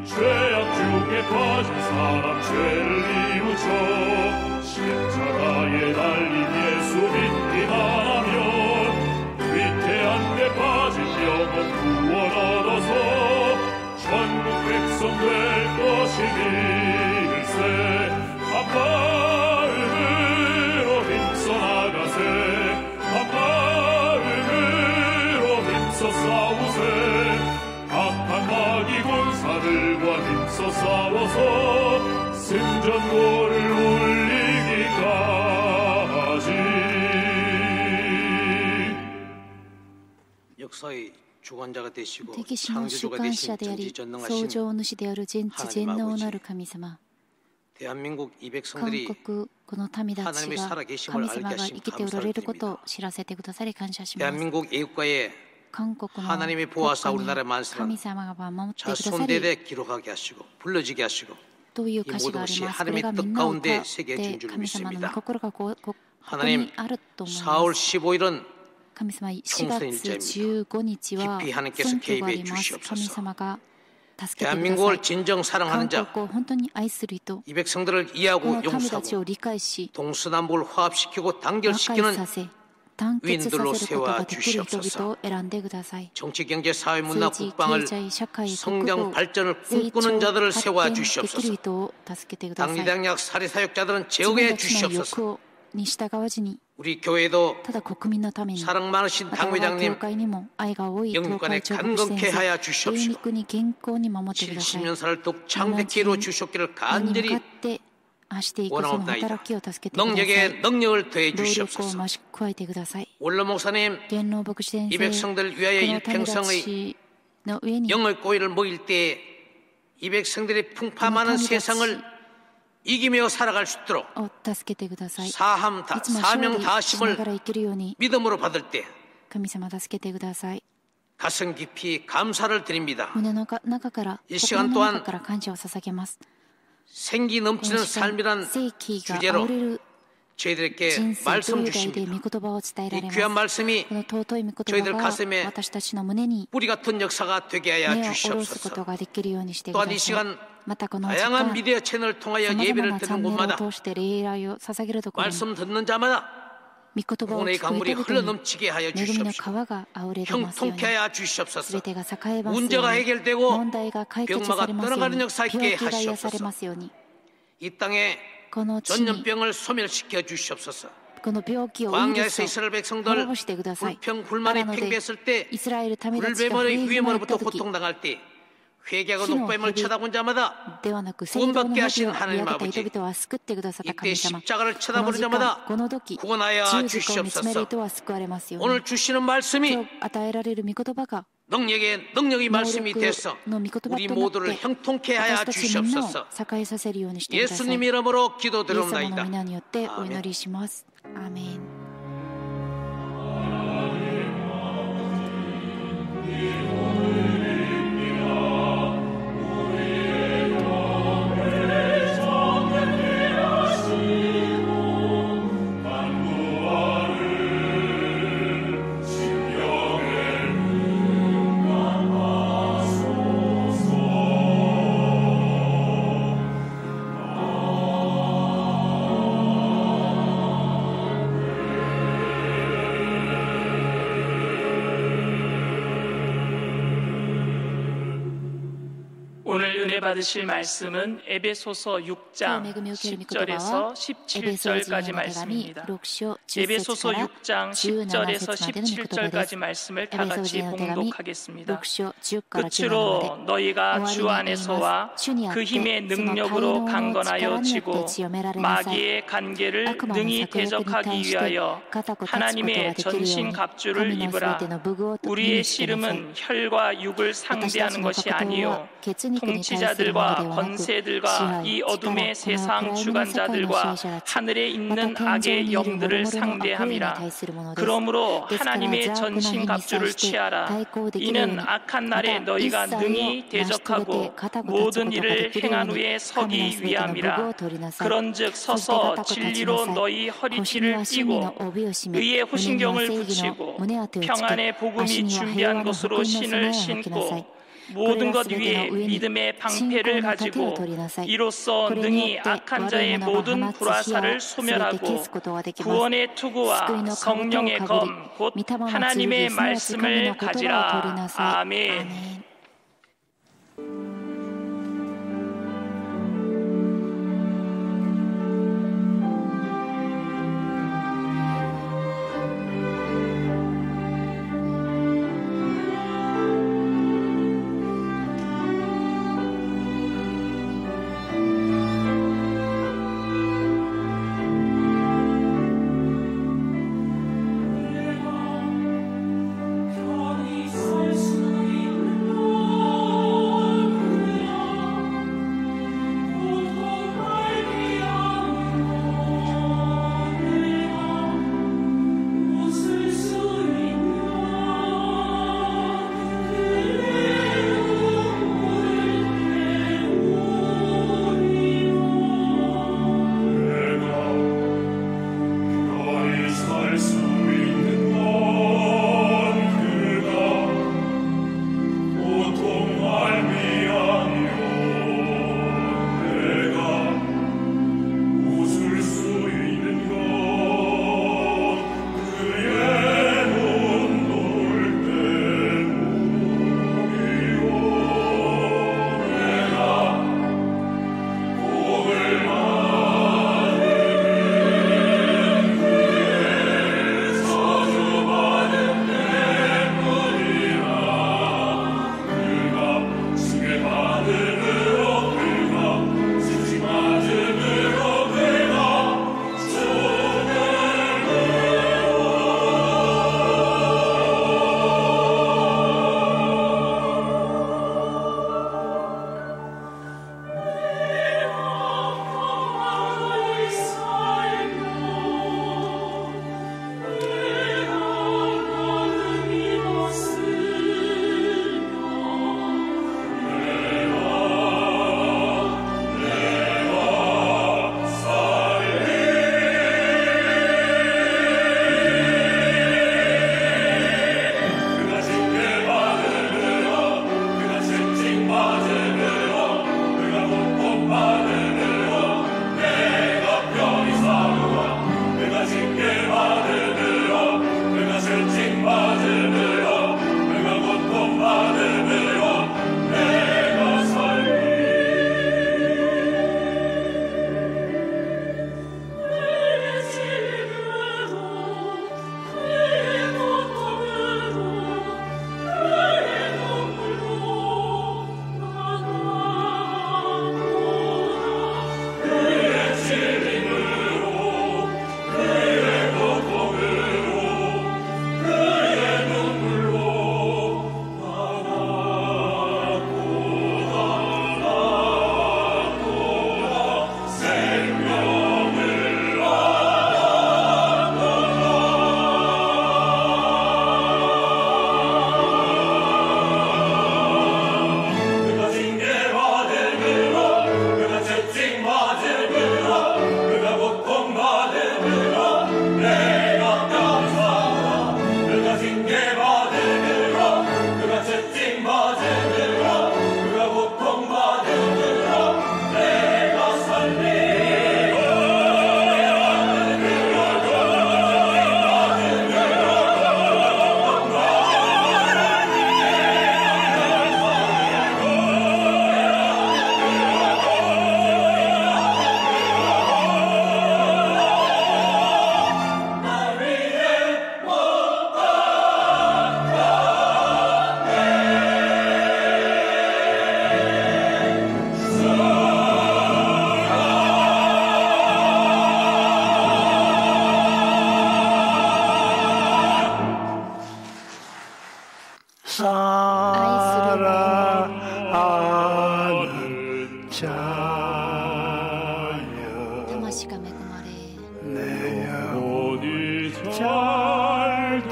죄악 구원하소서. 전국 백성 될 것이밀세. 한 마음으로 힘써 나가세. 한 마음으로 힘써 싸우세. 악한 마귀 군사들과 힘써 싸워서 승전고를 울리기까지. 역사의 주관자가 되시고 歴史の主 창조주가 観 되신 者であり 전지전능하신 創造主である全知全能なる神様 대한민국 이 韓 백성들이 国この民たち 하나님의 が 살아계심을 神様 알게 が 하심 生きておられることを 감사를 知らせてくださり感謝します 대한민국 애국가에 韓国の 하나님의 国 보호하사 家 우리나라의 に 만세를 神様が守ってくださり 자손대대 기록하게 하시고 불러지게 하시고 という 이 歌詞が 모든 あり 것이 ます。これ 하나님의 がみ 뜻 んなを歌 가운데 っ 새겨진 て 줄 神様の御 믿습니다. 心がここに 하나님 あると思い 4월 ます。 15일은 神様、4 총선일자입니다. 月15日は 깊이 하나님께서 選挙があ 개입해 ります。 주시옵소서. 神様が助けてくださ 대한민국을 い。 진정 사랑하는 韓 자, 国を本当に愛する人、 이 백성들을 こ 이해하고 の民たちを 용서하고 理解し、 동서남북을 화합시키고 和解 단결시키는 させ、団結させる 윈들로 ことができる人 세워주시옵소서. 々を選んでください。 정치, 경제, 사회, 문화, 政治、 국방을 経済、社会、国 성장 防、 발전을 成 꿈꾸는 長、 자들을 発 세워 展できる 주시옵소서. 人を助けてください。 당리당략 살해 사역자들은 自分 제어해 たちの 주시옵소서. 欲に従わずに、 우리 교회도 ただ国民のために、 사랑 많으신 また我が教 당회장님 会にも愛が多い教 영육간에 会長牧師先 강건케 하여 生、霊 주시옵시고 肉に健康に守ってください。 70년사를 더욱 창백히 이루어 주셨기를 に向 간절히 かってしていくその 원하옵나이다. 働きを助けてください。 능력에 능력을 더해 労力を 주시옵소서. 増し加えてください。 원로 목사님 元老牧師先 이 生、 백성들 위하여 この民た 일평생의 ちの上に 영의 꼬리를 먹일 때 이 백성들이 풍파많은 세상을 이기며 살아갈 수 있도록 を助けてください。い 사함 つも勝 사명 利しなが 다하심을 ら生きるように 믿음으로 받을 때 神様助けてください。 가슴 깊이 감사를 드립니다. 胸の中から、 이 心 시간 の 또한 中から感謝を捧げます。 생기 この 넘치는 時間 삶이란 生気が 주제로 あふれる 저희들에게 人生と 말씀 いう題で 주십니다. 御言葉を伝えら 이 れ 귀한 ます。 말씀이 この尊い御言 저희들 葉が 가슴에 私たちの胸に 뿌리 같은 역사가 되게 하여 根を下ろすこと 주시옵소서. ができるようにしてく 또한 だ 이 さい。 시간 またこの時 다양한 間、 미디어 채널을 통하여 さまざま 예배를 なチャ 듣는 ンネルを 곳마다 通して礼拝を捧げるところに、 말씀 듣는 자마다 御言葉を 구원의 聞く 강물이 人 흘러 々に 넘치게 하여 恵みの 주시옵소서. 川があふれ出ますように、 형통케 하여 す 주시옵소서. べてが栄えますよう 문제가 に、 해결되고 問題が解決されますよう 병마가 に、 떠나가는 역사 病 있게 気が癒され 하시옵소서. ますように、 이 땅에 この地に 전염병을 소멸시켜 주시옵소서. この病気をウイル 광야에서 スを 이스라엘 滅 백성들 ぼしてください。 불평 な 불만이 ので、 팽배했을 때 イスラエル民たちが不 불뱀의 平不満になった 위험으로부터 時 고통당할 때 회개하고火の 녹뱀을 蛇 쳐다본 자마다 ではなく、聖堂の 구원받게 蛇 하신 を見 하나님 上げた 아버지 人々は救ってくださった 이때 神様。 십자가를 この 쳐다보는 時間、 자마다 この時、 구원하여 十字架を見つめる 주시옵소서. 人は救われますように。 오늘 주시는 今 말씀이 日与えられる御言葉が 능력의 말씀이 能力 돼서 の御言葉 우리 となっ 모두를 て 형통케 하여 私たちみんなを 주시옵소서. 栄えさせるようにしてください。イエス 예수님 이름으로 様の 기도드립니다. 皆によってお祈りします。アーメン。 오늘 은혜 받으실 말씀은 에베소서 6장 10절에서 17절까지 말씀입니다. 에베소서 6장 10절에서 17절까지 말씀을 다 같이 봉독하겠습니다. 끝으로 너희가 주 안에서와 그 힘의 능력으로 강건하여 지고 마귀의 관계를 능히 대적하기 위하여 하나님의 전신 갑주를 입으라. 우리의 씨름은 혈과 육을 상대하는 것이 아니요 통치자들과 권세들과 이 어둠의 세상 주관자들과 하늘에 있는 악의 영들을 상대함이라. 그러므로 하나님의 전신갑주를 취하라. 이는 악한 날에 너희가 능히 대적하고 모든 일을 행한 후에 서기 위함이라. 그런즉 서서 진리로 너희 허리띠를 띠고 의의 호신경을 붙이고 평안의 복음이 준비한 것으로 신을 신고 모든 것 위에 믿음의 방패를 가지고 이로써 능히 악한 자의 모든 불화살을 소멸하고 구원의 투구와 성령의 검 곧 하나님의 말씀을 가지라. 아멘. 사랑하는 자여 내 영혼이 잘될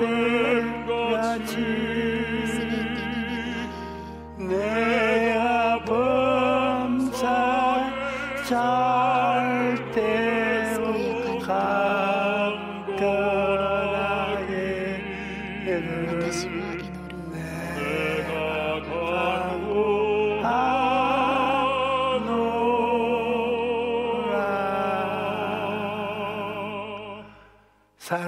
같이 내가 범살 잘 때로 강건하게 내가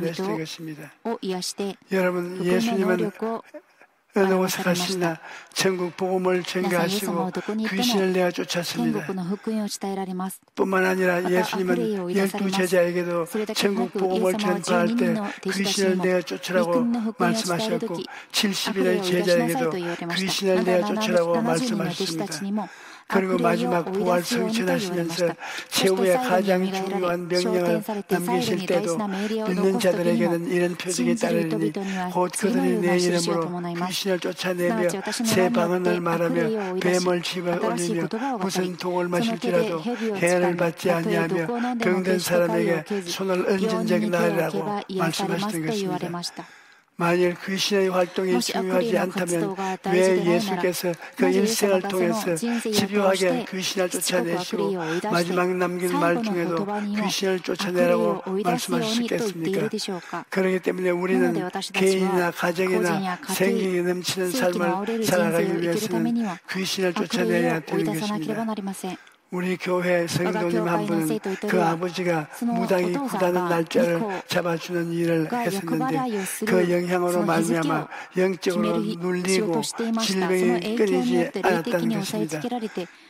말씀드리겠습니다. を癒して 여러분 福音の能 예수님은 力を 어느 곳에 가시나 전국 복음을 전가하시고 귀신을 내어 天 쫓았습니다. 国の福音を伝えられます。 뿐만 아니라 예수님은 12 제자에게도 전국 복음을 전파할 때 귀신을 내어 쫓으라고 말씀하셨고 70인의 제자에게도 귀신을 내어 쫓으라고 말씀하셨습니다. 그리고 마지막 부활 성천하시면서 최후의 가장 중요한 명령을 남기실 때도 믿는 자들에게는 이런 표적이 따르리니 곧 그들이 내 이름으로 귀신을 쫓아내며 새 방언을 말하며 뱀을 집어 올리며 무슨 독을 마실지라도 해를 받지 아니하며 병든 사람에게 손을 얹은 적이 나으리라고 말씀하시는 것입니다. 만일 귀신의 활동이 중요하지 않다면 왜 예수께서 그 일생을 통해서 집요하게 귀신을 쫓아내시고 마지막 남긴 말 중에도 귀신을 쫓아내라고 말씀하셨겠습니까? 그렇기 때문에 우리는 개인이나 가정이나 생명이 넘치는 삶을 살아가기 위해서는 귀신을 쫓아내야 되는 것입니다. 우리 교회 성도님 한 분은 그 아버지가 무당이 구다는 날짜를 잡아주는 일을 했었는데 그 영향으로 말미암아 영적으로 눌리고 질병이 끊이지 않았다는 것입니다.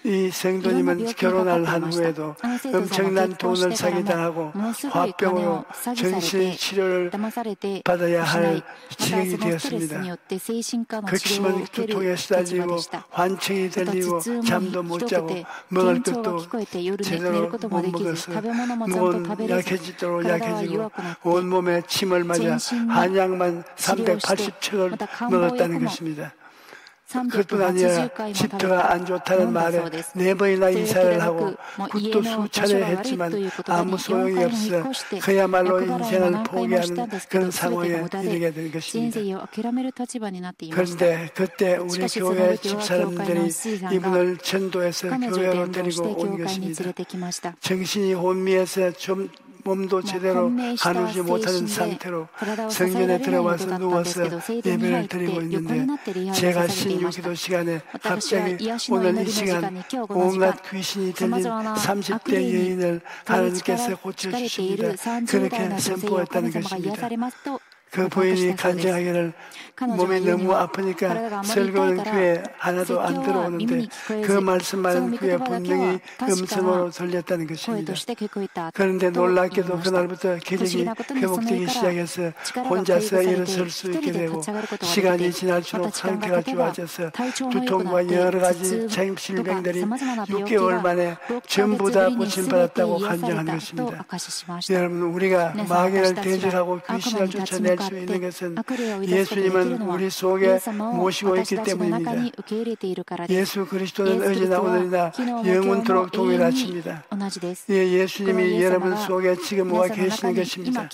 이 성도님은 결혼을 한 후에도 엄청난 돈을 사기당하고 화병으로 정신치료를 받아야 할 지경이 되었습니다. 극심한 두통에 쓰러지고 환청이 들리고 잠도 못 자고 먹을 것도 제대로 못 먹어서 몸은 약해지도록 약해지고 온몸에 침을 맞아 한약만 380척을 먹었다는 것입니다. 그뿐 아니라 집터가 안 좋다는 말에 4번이나 이사를 하고 굿도 수차례 했지만 아무 소용이 없어 그야말로 인생을 포기하는 그런 상황에 이르게 된 것입니다. 그런데 그때 우리 교회 집사람들이 이분을 전도해서 교회로 데리고 온 것입니다. 정신이 혼미해서 좀 몸도 제대로 가누지 못하는 상태로 성전에 들어와서 누워서 예배를 드리고 있는데 제가 신유기도 시간에 갑자기 오늘 이 시간 온갖 귀신이 들린 30대 여인을 하나님께서 고쳐주십니다. 그렇게 선포했다는 것입니다. 그 부인이 간증하기를 몸이 너무 아프니까 설교는 귀에 하나도 안 들어오는데 그 말씀만 귀에 분명히 음성으로 들렸다는 것입니다. 그런데 놀랍게도 그날부터 기력이 회복되기 시작해서 혼자서 일어설 수 있게 되고 시간이 지날수록 상태가 좋아져서 두통과 여러 가지 질병들이 6개월 만에 전부 다 고침받았다고 간증한 것입니다. 여러분, 우리가 마귀를 대적하고 귀신을 쫓아낼 수 있는 것은 예수님은 우리 속에 모시고 있기 때문입니다. 예수 그리스도는 어제나 오늘이나 영원토록 동일하십니다. 예수님이 여러분 속에 지금 와 계시는 것입니다.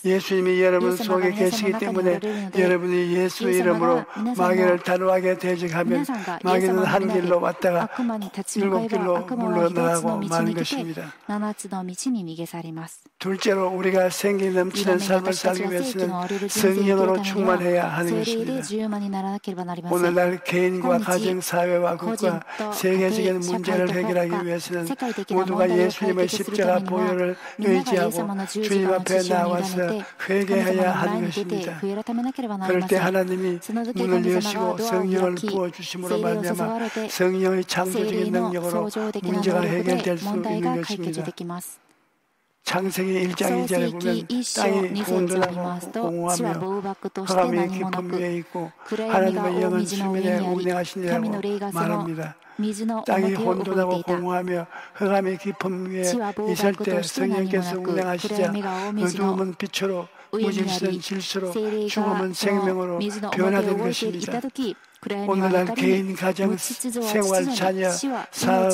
예수님이 여러분 속에 계시기 때문에 여러분이 예수 이름으로 마귀를 단호하게 대적하면 마귀는 한 길로 왔다가 7길로 물러나가고 마는 것입니다. 둘째로 우리가 생기 넘치는 삶을 살기 위해서는 성령으로 충만해야 하는 것입니다. 오늘날 개인과 가정, 사회와 국가, 세계적인 문제를 해결하기 위해서는 모두가 예수님의 십자가 보혈을 의지하고 주님 앞에 나와서 회개해야 하는 것입니다. 그럴 때 하나님이 문을 여시고 성령을 부어주심으로 말미암아 성령의 창조적인 능력으로 문제가 해결될 수 있는 것입니다. 창세기 1장 2절에 보면 땅이 혼돈하고 공허하며 흑암이 깊은 위에 있고 하나님의 영은 수면에 운행하시니라고 말합니다. 땅이 혼돈하고 공허하며 흑암이 깊은 위에 있을 때 성령께서 운행하시자 어두움은 빛으로 무질서는 질서로 죽음은 생명으로 변화된 것입니다. 오늘날 개인, 가정, 생활, 자녀, 사업,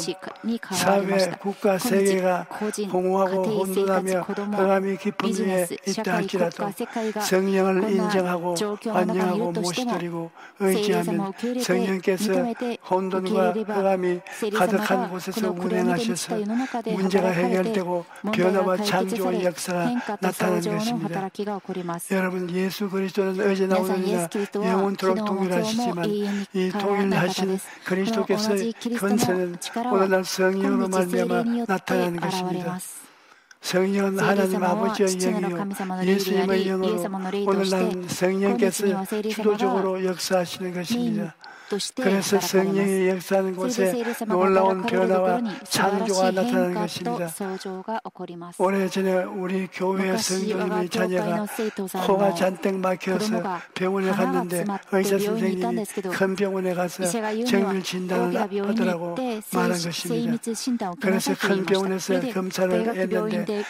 사회, 국가, 세계가 공허하고 혼돈하며 흑암이 깊은 위에 있다 할지라도 성령을 인정하고 환영하고 모시드리고 의지하면 성령께서 혼돈과 흑암이 가득한 곳에서 운행하셔서 문제가 해결되고 변화와 창조의 역사가 나타나는 것입니다. 여러분, 예수 그리스도는 어제나 오늘이나 영원토록 동일하시지만 이 동일하신 그리스도께서의 권세는 오늘날 성령으로 말미암아 나타나는 것입니다. 성령은 하나님 아버지의 영이요 예수님의 영으로 오늘날 성령께서 주도적으로 역사하시는 것입니다. 그래서 성령이 역사하는 곳에 놀라운 변화와 창조가 나타나는 것입니다. 오래전에 우리 교회 성도님의 자녀가 코가 잔뜩 막혀서 병원에 갔는데 의사 선생님이 큰 병원에 가서 정밀 진단을 받으라고 말한 것입니다. 그래서 큰 병원에서 검사를 했는데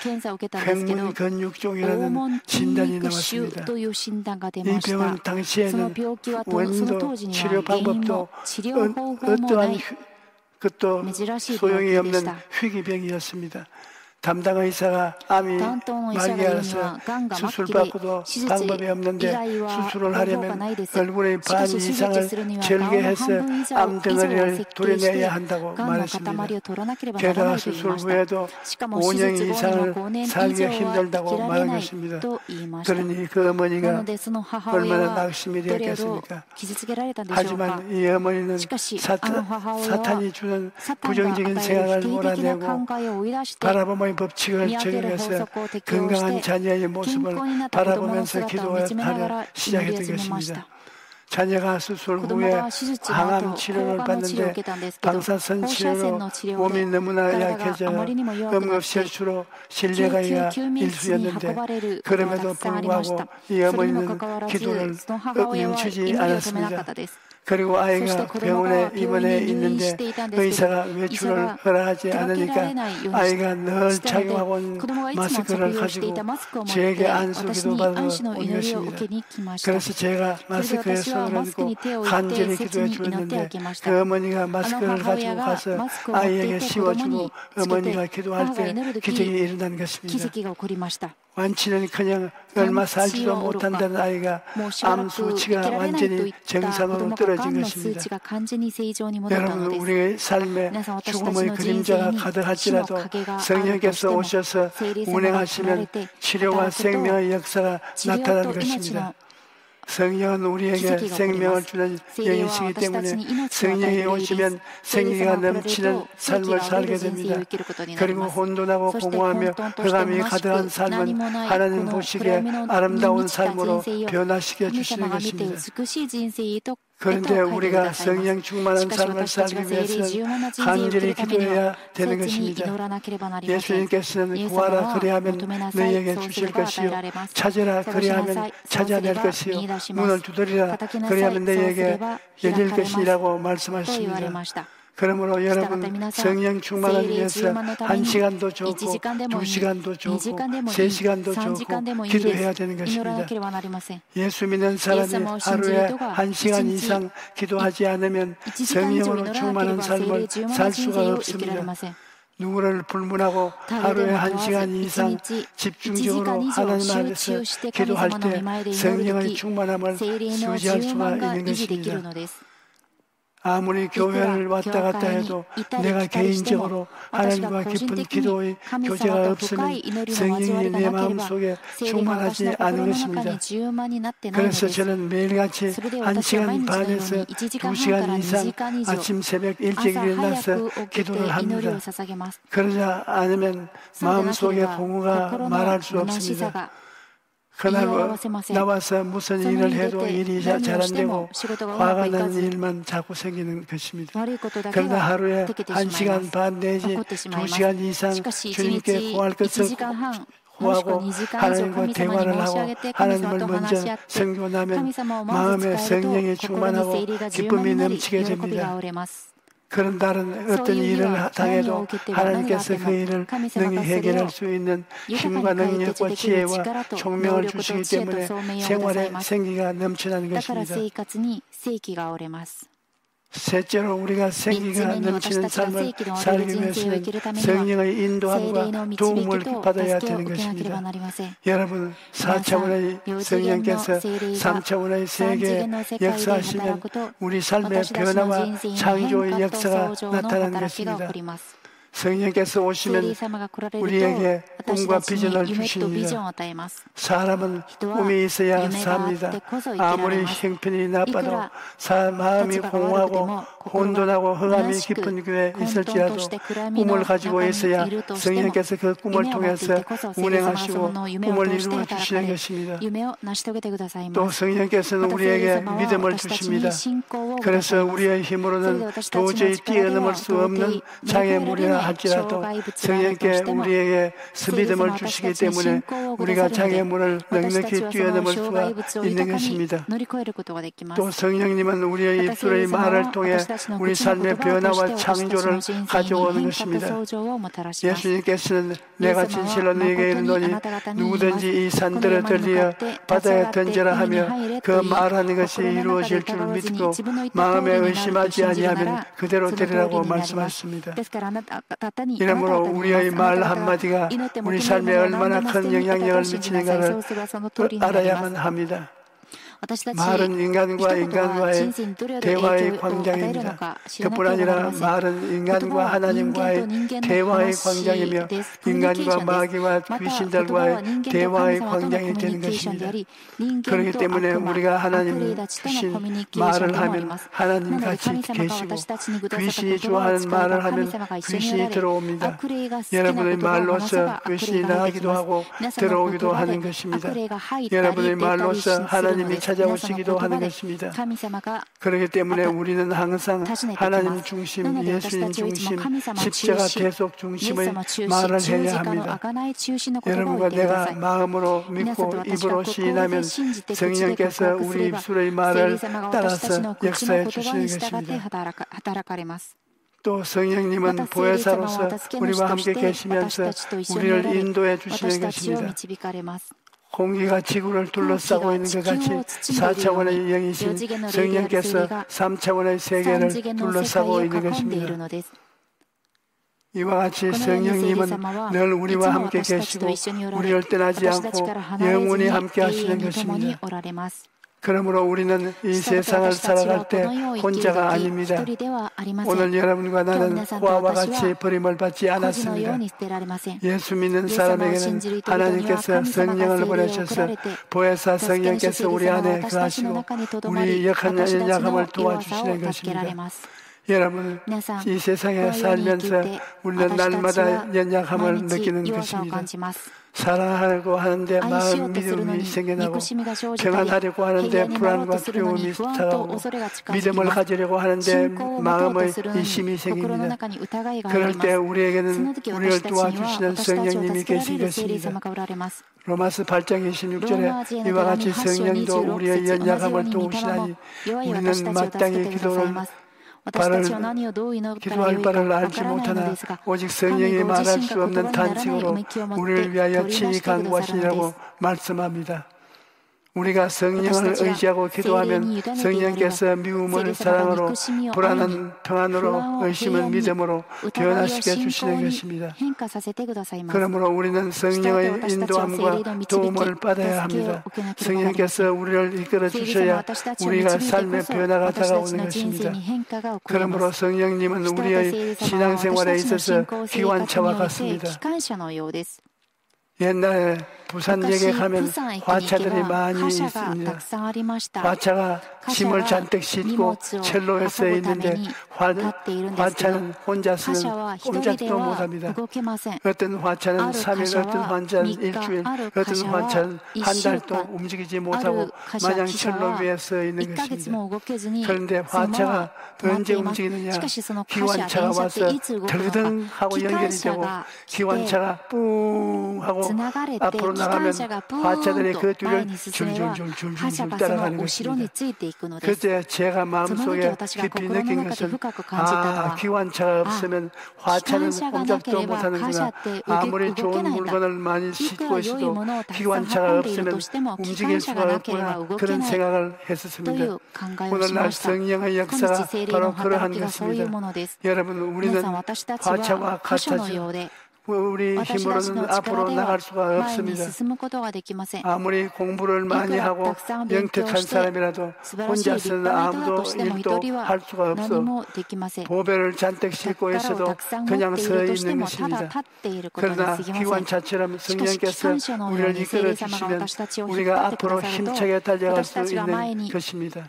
횡문 근육종이라는 진단이 나왔습니다. 이 병은 당시에는 원인도 치료 방법도 어떠한 것도 소용이 없는 희귀병이었습니다. 담당 의사가 암이 말기암에서 수술받고도 방법이 없는데 수술을 하려면 얼굴의 반 이상을 절개해서 암덩어리를 도려내야 한다고 말했습니다. 게다가 수술 후에도 5년 이상을 살기가 힘들다고 말한 것입니다. 그러니 그 어머니가 얼마나 낙심이 되었겠습니까? 하지만 이 어머니는 사탄이 주는 부정적인 생각을 몰아내고 바라봄의 법칙을 적용해서 건강한 자녀의 모습을 바라보면서 기도하려 시작했던 것입니다. 자녀가 수술 후에 항암 치료를 받는데 방사선 치료로 몸이 너무나 약해져 응급실수로 실려가기가 일쑤였는데 그럼에도 불구하고 이 어머니는 기도를 멈추지 않았습니다. 그리고 아이가 병원에 입원해 있는데 의사가 외출을 허락하지 않으니까 아이가 늘 착용하고 온 마스크를 가지고 제게 안수기도 받으러 온 것입니다. 그래서 제가 마스크에 손을 얹고 간절히 기도해 주었는데 그 어머니가 마스크를 가지고 가서 아이에게 씌워주고 어머니가 기도할 때 기적이 일어난 것입니다. 완치는커녕 얼마 살지도 못한다는 아이가 암 수치가 완전히 정상으로 떨어진 것입니다. 여러분, 우리의 삶에 죽음의 그림자가 가득할지라도 성령께서 오셔서 운행하시면 치료와 생명의 역사가 나타나는 것입니다. 성령은 우리에게 생명을 주는 영이시기 때문에 성령이 오시면 생기가 넘치는 삶을 살게 됩니다. 그리고 혼돈하고 공허하며 흑암이 가득한 삶은 하나님 보시기에 아름다운 삶으로 변화시켜 주시는 것입니다. 그런데 우리가 성령 충만한 삶을 살기 위해서는 간절히 기도해야 되는 것입니다. 예수님께서는 구하라 그리하면 너희에게 주실 것이요 찾으라 그리하면 찾아낼 것이요 문을 두드리라 그리하면 너희에게 열릴 것이라고 말씀하십니다. 그러므로 여러분 성령 충만을 위해서 1시간도 좋고 2시간도 좋고 3시간도 좋고 기도해야 되는 것입니다. 예수 믿는 사람이 하루에 1시간 이상 기도하지 않으면 성령으로 충만한 삶을 살 수가 없습니다. 누구를 불문하고 하루에 1시간 이상 집중적으로 하나님 앞에서 기도할 때 성령의 충만함을 유지할 수가 있는 것입니다. 아무리 교회를 왔다 갔다 해도 내가 개인적으로 하나님과 깊은 기도의 교제가 없으면 성령이 내 마음속에 충만하지 않은 것입니다. 그래서 저는 매일같이 1시간 반에서 2시간 이상 아침 새벽 일찍 일어나서 기도를 합니다. 그러지 않으면 마음속에 공허가 말할 수 없습니다. 그날 나와서 무슨 일을 해도 일이 잘 안 되고 화가 나는 일만 자꾸 생기는 것입니다. 그러나 하루에 1시간 반 내지 2시간 이상 주님께 구할 것을 구하고 하나님과 대화를 하고 하나님을 먼저 섬겨나면 마음에 성령이 충만하고 기쁨이 넘치게 됩니다. 그런 날은 어떤 일을 당해도 하나님께서 그 일을 능히 해결할 수 있는 힘과 능력과 지혜와 총명을 주시기 때문에 생활에 생기가 넘쳐나는 것입니다. 셋째로 우리가 생기가 넘치는 삶을 살기 위해서는 성령의 인도함과 도움을 받아야 되는 것입니다. 여러분, 4차원의 성령께서 3차원의 세계에 역사하시면 우리 삶의 변화와 창조의 역사가 나타나는 것입니다. 성령께서 오시면 우리에게 꿈과 비전을 주십니다. 사람은 꿈이 있어야 삽니다. 아무리 형편이 나빠도 마음이 공허하고 혼돈하고 흑암이 깊은 교회에 있을지라도 꿈을 가지고 있어야 성령께서 그 꿈을 통해서 운행하시고 꿈을 이루어 주시는 것입니다. 또 성령께서는 우리에게 믿음을 주십니다. 그래서 우리의 힘으로는 도저히 뛰어넘을 수 없는 장애물이라 할지라도 성령께 우리에게 믿음을 주시기 때문에 우리가 장애물을 넉넉히 뛰어넘을 수가 있는 것입니다. 또 성령님은 우리의 입술의 말을 통해 우리 삶의 변화와 창조를 가져오는 것입니다. 예수님께서는 내가 진실로 너희에게 이르노니 누구든지 이 산들을 들리어 바다에 던져라 하며 그 말하는 것이 이루어질 줄 믿고 마음에 의심하지 아니하면 그대로 되리라고 말씀하셨습니다. 이러므로 우리의 말 한마디가 우리 삶에 얼마나 큰 영향력을 미치는가를 알아야만 합니다. 말은 인간과의 대화의 광장입니다. 그뿐 아니라 말은 인간과 하나님과의 대화의 광장이며 인간과 마귀와 귀신들과의 대화의 광장이 되는 것입니다. 그렇기 때문에 우리가 하나님 주신 말을 하면 하나님 같이 계시고 귀신이 좋아하는 말을 하면 귀신이 들어옵니다. 여러분의 말로서 귀신이 나가기도 하고 들어오기도 하는 것입니다. 여러분의 말로서 하나님이 찾아오시기도 하는 것입니다. 그렇기 때문에 우리는 항상 하나님 중심, 예수님 중심, 십자가 대속 중심의 말을 해야 합니다. 여러분과 내가 마음으로 믿고 입으로 시인하면 성령께서 우리 입술의 말을 따라서 역사해 주시는 것입니다. 또 성령님은 보혜사로서 우리와 함께 계시면서 우리를 인도해 주시는 것입니다. 공기가 지구를 둘러싸고 있는 것 같이 4차원의 영이신 성령께서 3차원의 세계를 둘러싸고 있는 것입니다. 이와 같이 성령님은 늘 우리와 함께 계시고 우리를 떠나지 않고 영원히 함께 하시는 것입니다. 그러므로 우리는 이 세상을 살아갈 때 혼자가 아닙니다. 오늘 여러분과 나는 호화와 같이 버림을 받지 않았습니다. 예수 믿는 사람에게는 하나님께서 성령을 보내셔서 보혜사 성령께서 우리 안에 거하시고 우리 약한 연약함을 도와주시는 것입니다. 여러분, 이 세상에 살면서 우리는 날마다 연약함을 느끼는 것입니다. 사랑하려고 하는데 마음 믿음이 생겨나고 평안하려고 하는데 불안과 두려움이 다가오고 믿음을 가지려고 하는데 마음의 의심이 생깁니다. 그럴 때 우리에게는 우리를 도와주시는 성령님이 계신 것입니다. 로마서 8장 26절에 이와 같이 성령도 우리의 연약함을 도우시나니 우리는 마땅히 기도할 바를 알지 못하나 오직 성령이 말할 수 없는 탄식으로 우리를 위하여 친히 간구하시니라고 말씀합니다. 우리가 성령을 의지하고 기도하면 성령께서 미움을 사랑으로, 불안은 평안으로, 의심은 믿음으로 변화시켜 주시는 것입니다. 그러므로 우리는 성령의 인도함과 도움을 받아야 합니다. 성령께서 우리를 이끌어 주셔야 우리가 삶의 변화가 다가오는 것입니다. 그러므로 성령님은 우리의 신앙생활에 있어서 기관차와 같습니다. 옛날에 부산역에 가면 화차들이 많이 있습니다. 화차가 짐을 잔뜩 싣고 철로에 서 있는데 화차는 혼자서는 꼼짝도 못합니다. 어떤 화차는 3일, 어떤 화차는 일주일, 어떤 화차는 한 달도 움직이지 못하고 마냥 철로 위에 서 있는 것입니다. 그런데 화차가 언제 움직이느냐? 기관차가 와서 덜덩 하고 연결이 되고 기관차가 뿡 하고 앞으로 나가면 화차들이 그 뒤를 줄줄줄 따라가는 것입니다. 그때 제가 마음속에 깊이 느낀 것은 기관차가 없으면 화차는 꼼짝도 못하는구나. 아무리 좋은 물건을 많이 싣고 있어도 기관차가 없으면 움직일 수가 없구나. 그런 생각을 했었습니다. 오늘날 성령의 역사가 바로 그러한 것입니다. 여러분, 우리는 화차와 같아져 우리 힘으로는 앞으로 나갈 수가 없습니다. 아무리 공부를 많이 하고 영특한 사람이라도 혼자서는 아무도 일도 할 수가 없어. 보배를 잔뜩 싣고 있어도 그냥 서 있는 것입니다. 그러나 기관차처럼 성령께서 우리를 이끌어 주시면 우리가 앞으로 힘차게 달려갈 수 있는 것입니다.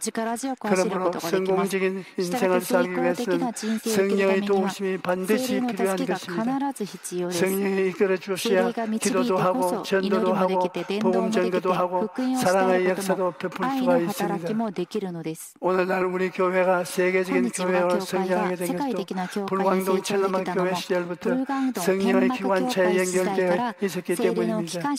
그러므로 성공적인 인생을 살기 위해서는 성령의 도우심이 반드시 필요한 것입니다. 성령이 이끌어 주셔야 기도도 하고 전도도 하고 복음 전도도 하고 사랑의 역사도 베풀 수가 있습니다. 오늘날 우리 교회가 세계적인 교회로 성장하게 된 것도 불광동 천남한 교회 시절부터 성령의 기관차에 연결되어 있었기 때문입니다.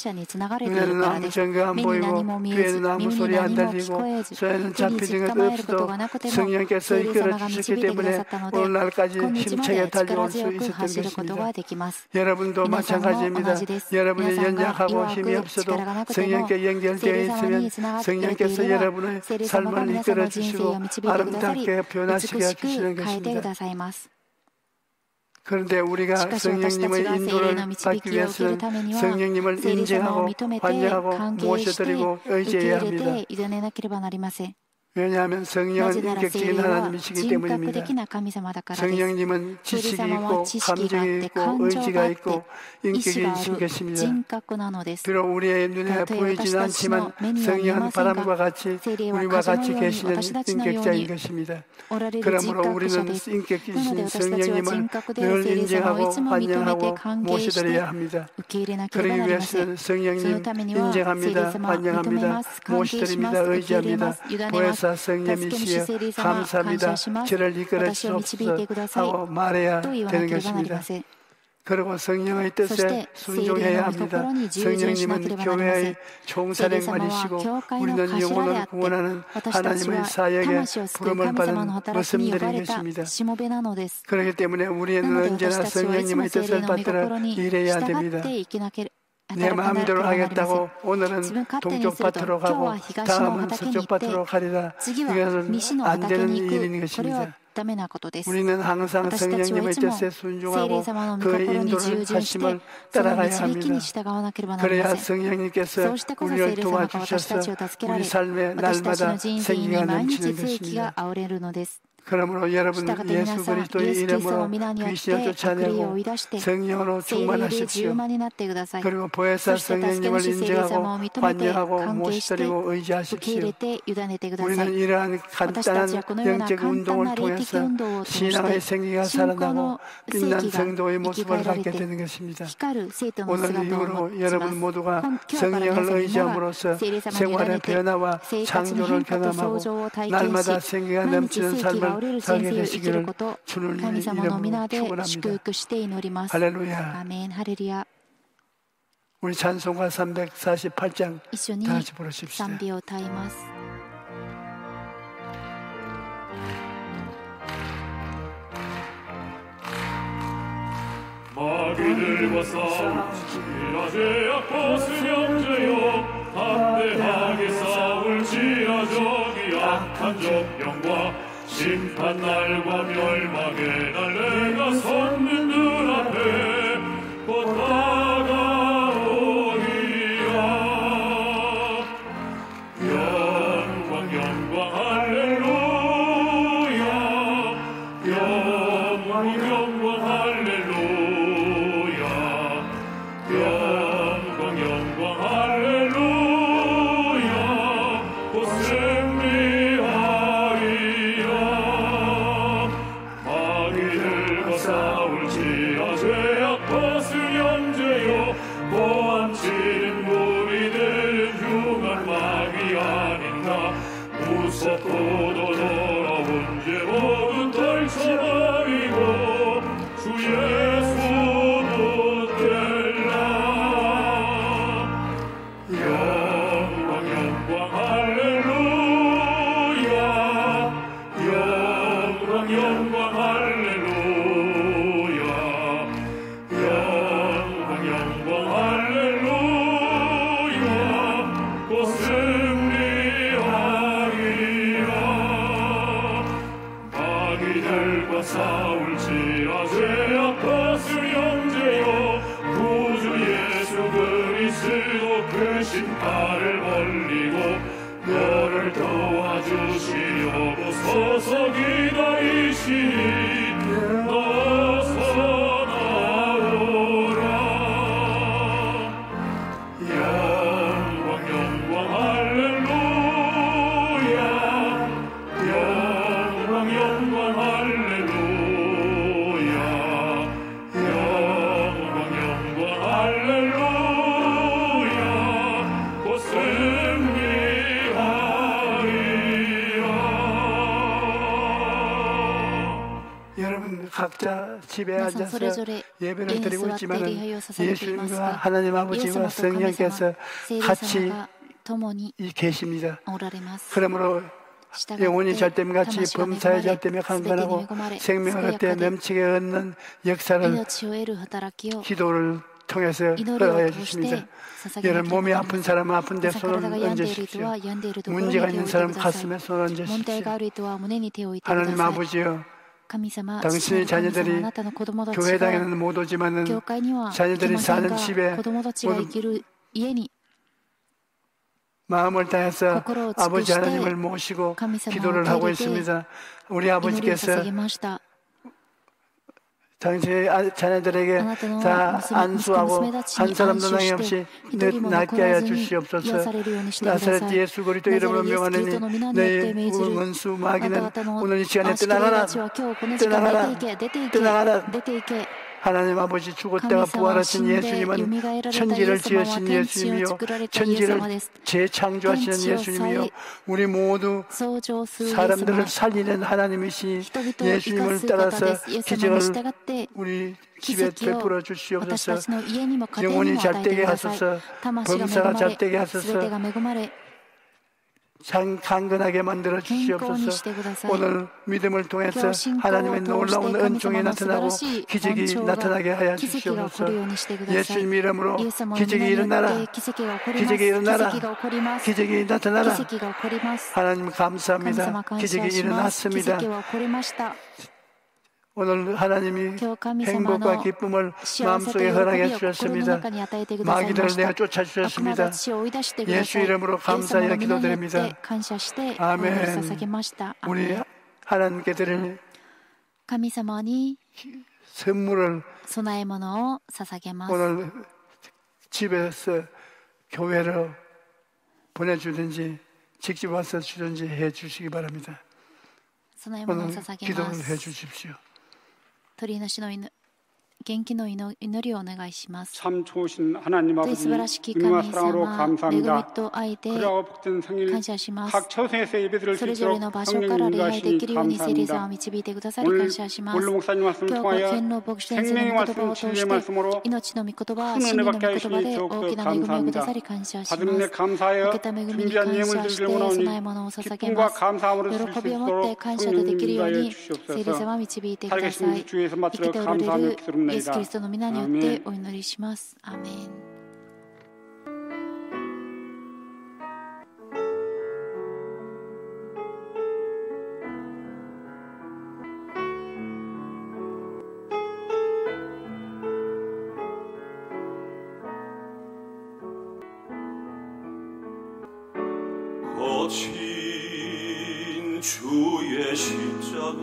눈에는 아무 증거 안 보이고 귀에는 아무 소리 안 들리고 손에는 잡히는 것 없어도 성령께서 이끌어 주셨기 때문에 오늘날까지 힘차게 달려올 수 있었던 것입니다. 여러분도 마찬가지입니다. 여러분이 연약하고 힘이 없어도 성령께 연결되어 있으면 성령께서 여러분의 삶을 이끌어 주시고 아름답게 변화시켜 주시는 것입니다. 그런데 우리가 성령님의 인도를 받기 위해서는 성령님을 인정하고 환영하고 모셔드리고 의지해야 합니다. 왜냐하면 성령은 인격적인 하나님이시기 때문입니다. 성령님은 지식이 있고 감정이 있고 의지가 있고 인격이신 것입니다. 비록 우리의 눈에 보이지는 않지만 성령은 바람과 같이 우리와 같이 계시는 인격자인 것입니다. 그러므로 우리는 인격이신 성령님을 늘 인정하고 환영하고 모셔드려야 합니다. 그러기 위해서는 성령님 인정합니다. 환영합니다. 모셔드립니다. 의지합니다. 보혜사 성령님이시여 감사합니다. 저를 이끌어 주옵소서 하고 말해야 되는 것입니다. 그리고 성령의 뜻에 순종해야 합니다. 성령님은 교회의 총사령관이시고 우리는 영혼을 구원하는 하나님의 사역에 부름을 받은 모습들인 것입니다. 그렇기 때문에 우리는 언제나 성령님의 뜻을 받들어 일해야 됩니다. 내 마음대로 하겠다고 오늘은 동쪽 밭으로 가고 다음은 서쪽 밭으로 가리라. 이것은 안 되는 일인 것입니다. 우리는 항상 성령님의 뜻에 순종하고 그의 인도를 하심을 따라가야 합니다. 그래야 성령님께서 우리를 도와주셔서 우리 삶에 날마다 생기가 넘치는 것입니다. 그러므로 여러분 예수 그리스도의 이름으로 귀신을 쫓아내고 성령으로 충만하십시오. 그리고 보혜사 성령님을 인정하고 환영하고 모시드리고 의지하십시오. 우리는 이러한 간단한 영적 운동을 통해서 신앙의 생기가 살아나고 빛난 성도의 모습을 갖게 되는 것입니다. 오늘 이후로 여러분 모두가 성령을 의지함으로써 생활의 변화와 창조를 경험하고 날마다 생기가 넘치는 삶을 살게 되시기를 주님의 이름으로 축원합니다. 할렐루야. 우리 찬송가 348장 다 같이 부르십시다. 마귀들과 싸울지라 벗은 형제여 담대하게 싸울지라 저기 악한 적병과 심판날과 멸망의 날 내가 섰는 눈앞에 곧 다가오리라. 영광 영광 할렐루야. 영광 영광 할렐루야. 영광 영광 할렐루야. 곧 싸울지라 죄악 벗은 형제여 보암치는 무리들은 흉한 마귀 아닌가. 무섭고도 더러운 죄 모두 떨쳐버리고 주 예수 붙들라. 영광 영광 할렐루야. 영광 영광 할렐루야. 영광 영광 할렐루야. 곧 승리하리라. 마귀들과 싸울지라 죄악 벗은 형제여 구주 예수 그리스도 그 신발을 벌리고 너를 도와주시려고 서서 기다리시니 어서 나오라. 영광 영광 할렐루야. 영광 영광 할렐루야. 영광 영광 할렐루야. 곧 여러분 각자 집에 앉아서 예배를 드리고 있지만 예수님과 하나님 아버지와 성령께서 같이 계십니다. 그러므로 영혼이 잘됨 같이 범사에 잘됨에 강건하고 생명을 얻되 넘치게 얻는 역사를 기도를 통해서 허락하여 주십니다. 여러분 몸이 아픈 사람은 아픈데 손을 얹으십시오. 문제가 있는 사람 가슴에 손을 얹으십시오. 하나님 아버지여 당신의 자녀들이 교회 다니는 못 오지만은 자녀들이 사는 집에 마음을 다해서 아버지 하나님을 모시고 기도를 하고 있습니다. 우리 아버지께서 당신의 자녀들에게 다 안수하고 한 사람도 낭이 없이 낫게 하여 주시옵소서. 나사렛 예수 그리스도 이름으로 명하느니 너희 원수 마귀는 오늘 이 시간에 떠나가라. 하나님 아버지 죽었다가 부활하신 예수님은 천지를 지으신 예수님이요 천지를 재창조하시는 예수님이요 우리 모두 사람들을 살리는 하나님이시니 예수님을 따라서 기적을 우리 집에 베풀어 주시옵소서. 영혼이 잘되게 하소서. 범사가 잘되게 하소서. 강건하게 만들어 주시옵소서. 오늘 믿음을 통해서 하나님의 놀라운 은총이 나타나고 기적이 나타나게 하여 주시옵소서. 예수님 이름으로 기적이 일어나라. 기적이 일어나라. 기적이 나타나라. 하나님 감사합니다. 기적이 일어났습니다. 오늘 하나님이 행복과 기쁨을 마음속에 허락해 주셨습니다. 마귀들을 내가 쫓아주셨습니다. 예수 이름으로 감사하여 기도드립니다. 아멘. 우리 하나님께 드릴 선물을 오늘 집에서 교회로 보내주든지 직접 와서 주든지 해주시기 바랍니다. 오늘 기도를 해주십시오. 取りなしの元気の祈りをお願いします。 참 좋으신 하나님 아버지 은혜와 사랑으로 감사합니다. 그러하고 복된 생일 각 처소에서 예배드릴 수 있도록 성령님 인도하시니 감사합니다. 오늘 원로 목사님 말씀 통하여 생명의 말씀 진리의 말씀으로 큰 은혜 받게 하시니 더욱더 감사합니다. 받은 은혜 감사하여 준비한 예물 드리려 원하오니 기쁨과 감사함으로 드릴 수 있도록 성령님 인도하여 주시옵소서. 살아계신 주에서 맞들어 감사하며 기도합니다. イエスキリストの皆によってお祈りします。アーメン。거친 주의 십자가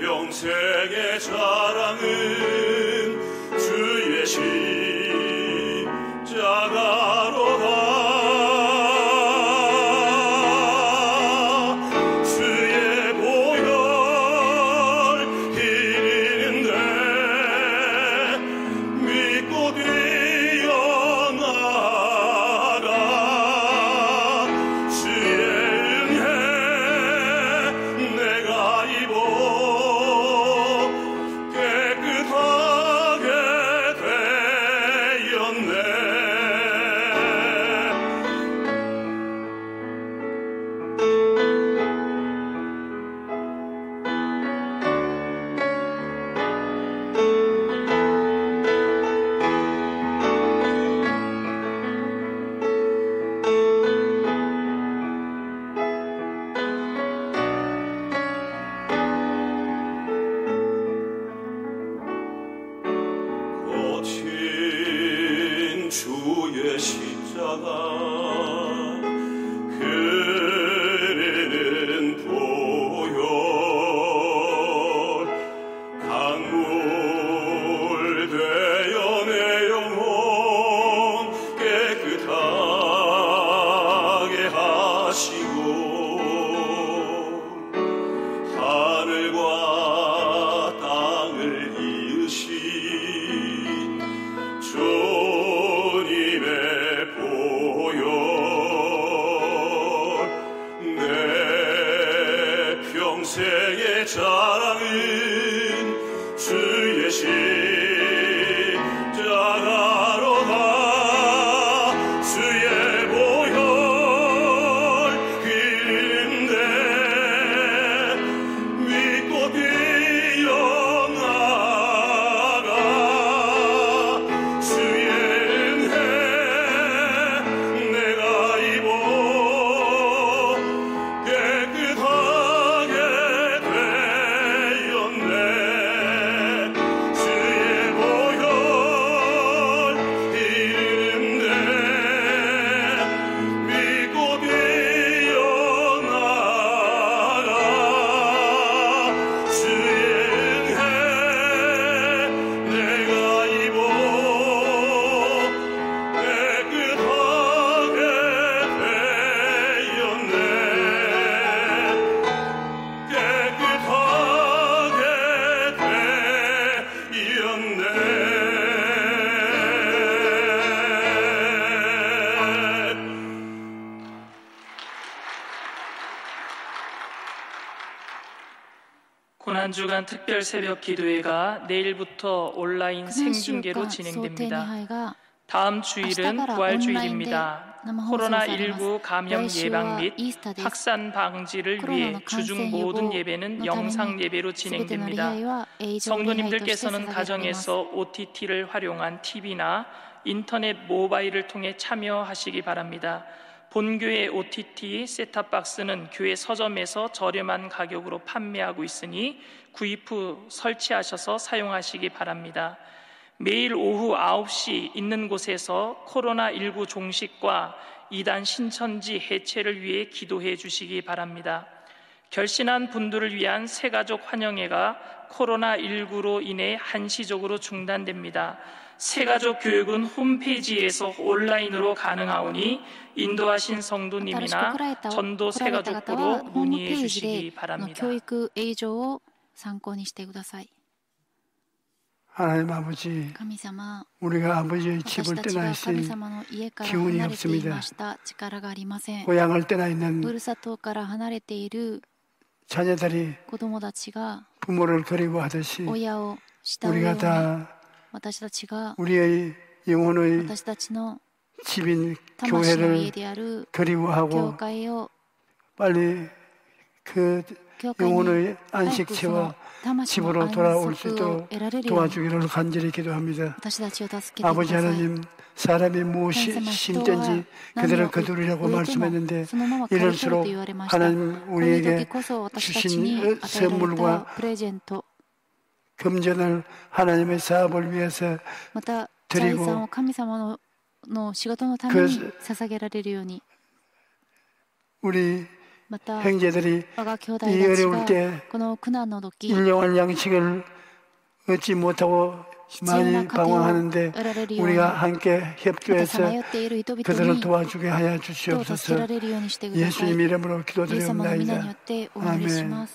평생의 자랑은 주의 십자가로다. 주의 십자가 그리는 보혈 강물 되어 내 영혼 깨끗하게 하시고 하늘과 땅을 이으신 주님의 보혈 내 자랑은 주의 십자가로다. 주의 보혈 흐르는데 믿고 뛰어나가. 주의 은혜 내가 입어 깨끗하게 되었네. 주의 보혈 이른데 믿고 뛰어나가. 주의 은혜 내가 입어 깨끗하게 되었네. 깨끗하게 되었네. 고난주간 특별 새벽 기도회가 내일부터 온라인 생중계로 진행됩니다. 다음 주일은 부활주일입니다. 코로나19 감염 예방 및 확산 방지를 위해 주중 모든 예배는 영상 예배로 진행됩니다. 성도님들께서는 가정에서 OTT를 활용한 TV나 인터넷 모바일을 통해 참여하시기 바랍니다. 본교회 OTT 셋탑박스는 교회 서점에서 저렴한 가격으로 판매하고 있으니 구입 후 설치하셔서 사용하시기 바랍니다. 매일 오후 9시 있는 곳에서 코로나19 종식과 이단 신천지 해체를 위해 기도해 주시기 바랍니다. 결신한 분들을 위한 새가족 환영회가 코로나19로 인해 한시적으로 중단됩니다. 새가족 교육은 홈페이지에서 온라인으로 가능하오니 인도하신 성도님이나 전도 새가족부로 문의해 주시기 바랍니다. 교육映像を参考にしてください。 하나님 아버지, 우리가 아버지의 집을 떠나 있으니 기운이 없습니다. 고향을 떠나 있는 자녀들이 부모를 그리워하듯이 우리가 다 우리의 영혼의 집인 교회를 그리워하고 빨리 그 영혼의 안식처와 집으로 돌아올 수 있도록 도와주기를 간절히 기도합니다. 아버지 하나님, 사람이 무엇이 심든지 그들을 거두리라고 말씀했는데 이럴수록 하나님 우리에게 주신 선물과 금전을 하나님의 사업을 위해서 드리고 우리 형제들이 이 어려울 때 일용할 양식을 얻지 못하고 많이 방황하는데 우리가 함께 협조해서 그들을 도와주게 하여 주시옵소서. 예수님 이름으로 기도드립니다. 아멘.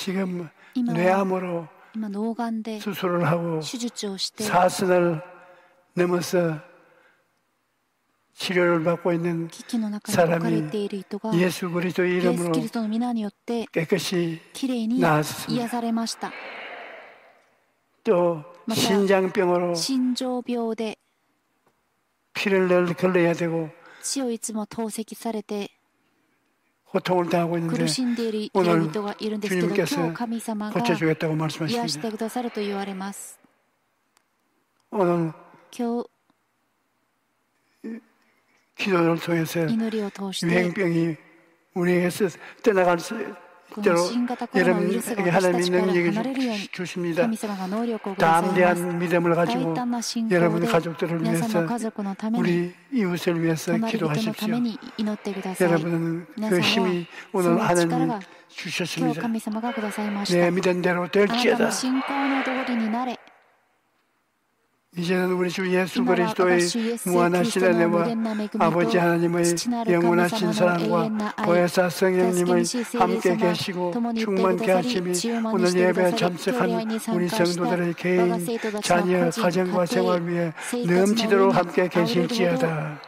지금 뇌암으로 수술을 하고 사선을 넘어서 치료를 받고 있는 사람이 예수 그리스도의 이름으로 깨끗이 나았습니다. 또 신장병으로 피를 늘 걸러야 되고 고통을 당하고 있는데 오늘 주님께서 고쳐주겠다고 말씀하십니다. 오늘 기도를 통해서 유행병이 우리에게서 떠나갈 수 있도록 여러분에게 하나님의 능력을 주십니다. 담대한 믿음을 가지고 여러분 가족들을 위해서 우리 이웃을 위해서 기도하십시오. 여러분은 그 힘이 오늘 하나님 주셨습니다. 내 믿은 대로 될지어다. 이제는 우리 주 예수 그리스도의 무한하신 은혜와 아버지 하나님의 영원하신 사랑과 보혜사 성령님의 함께 계시고 충만케 하심이 오늘 예배에 참석한 우리 성도들의 개인, 자녀, 가정과 생활 위에 넘치도록 함께 계실지어다.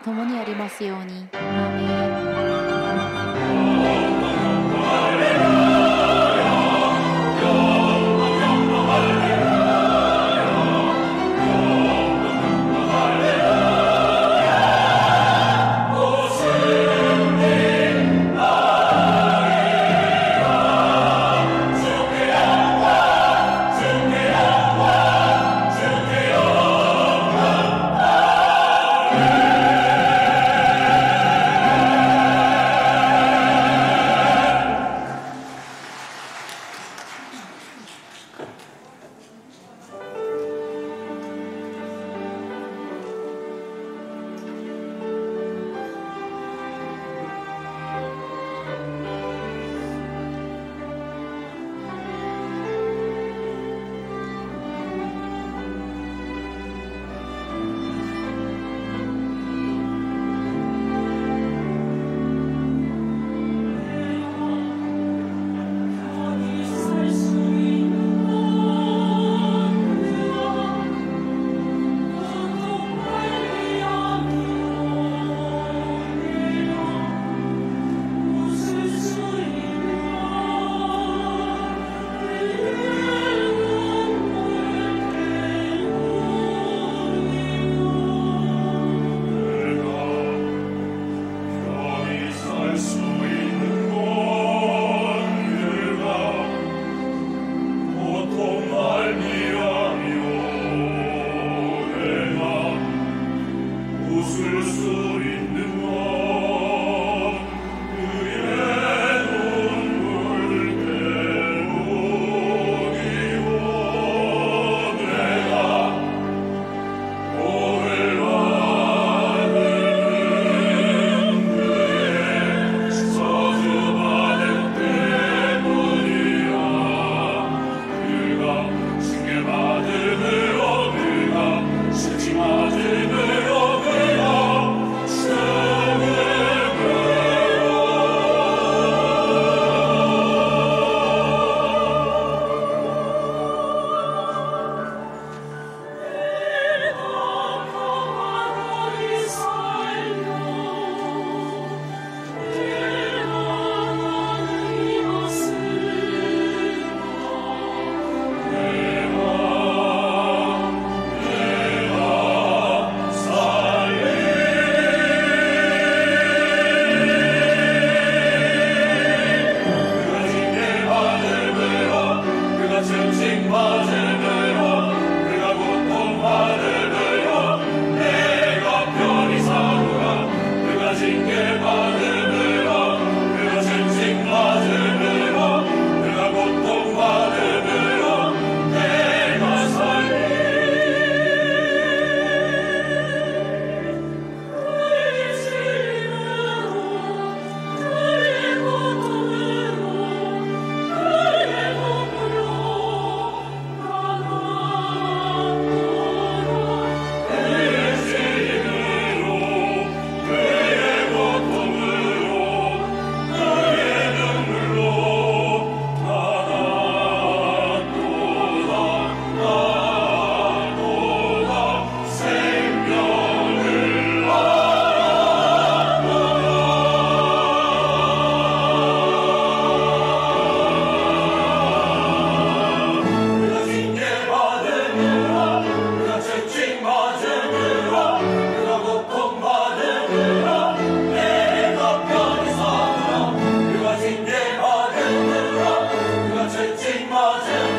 맞은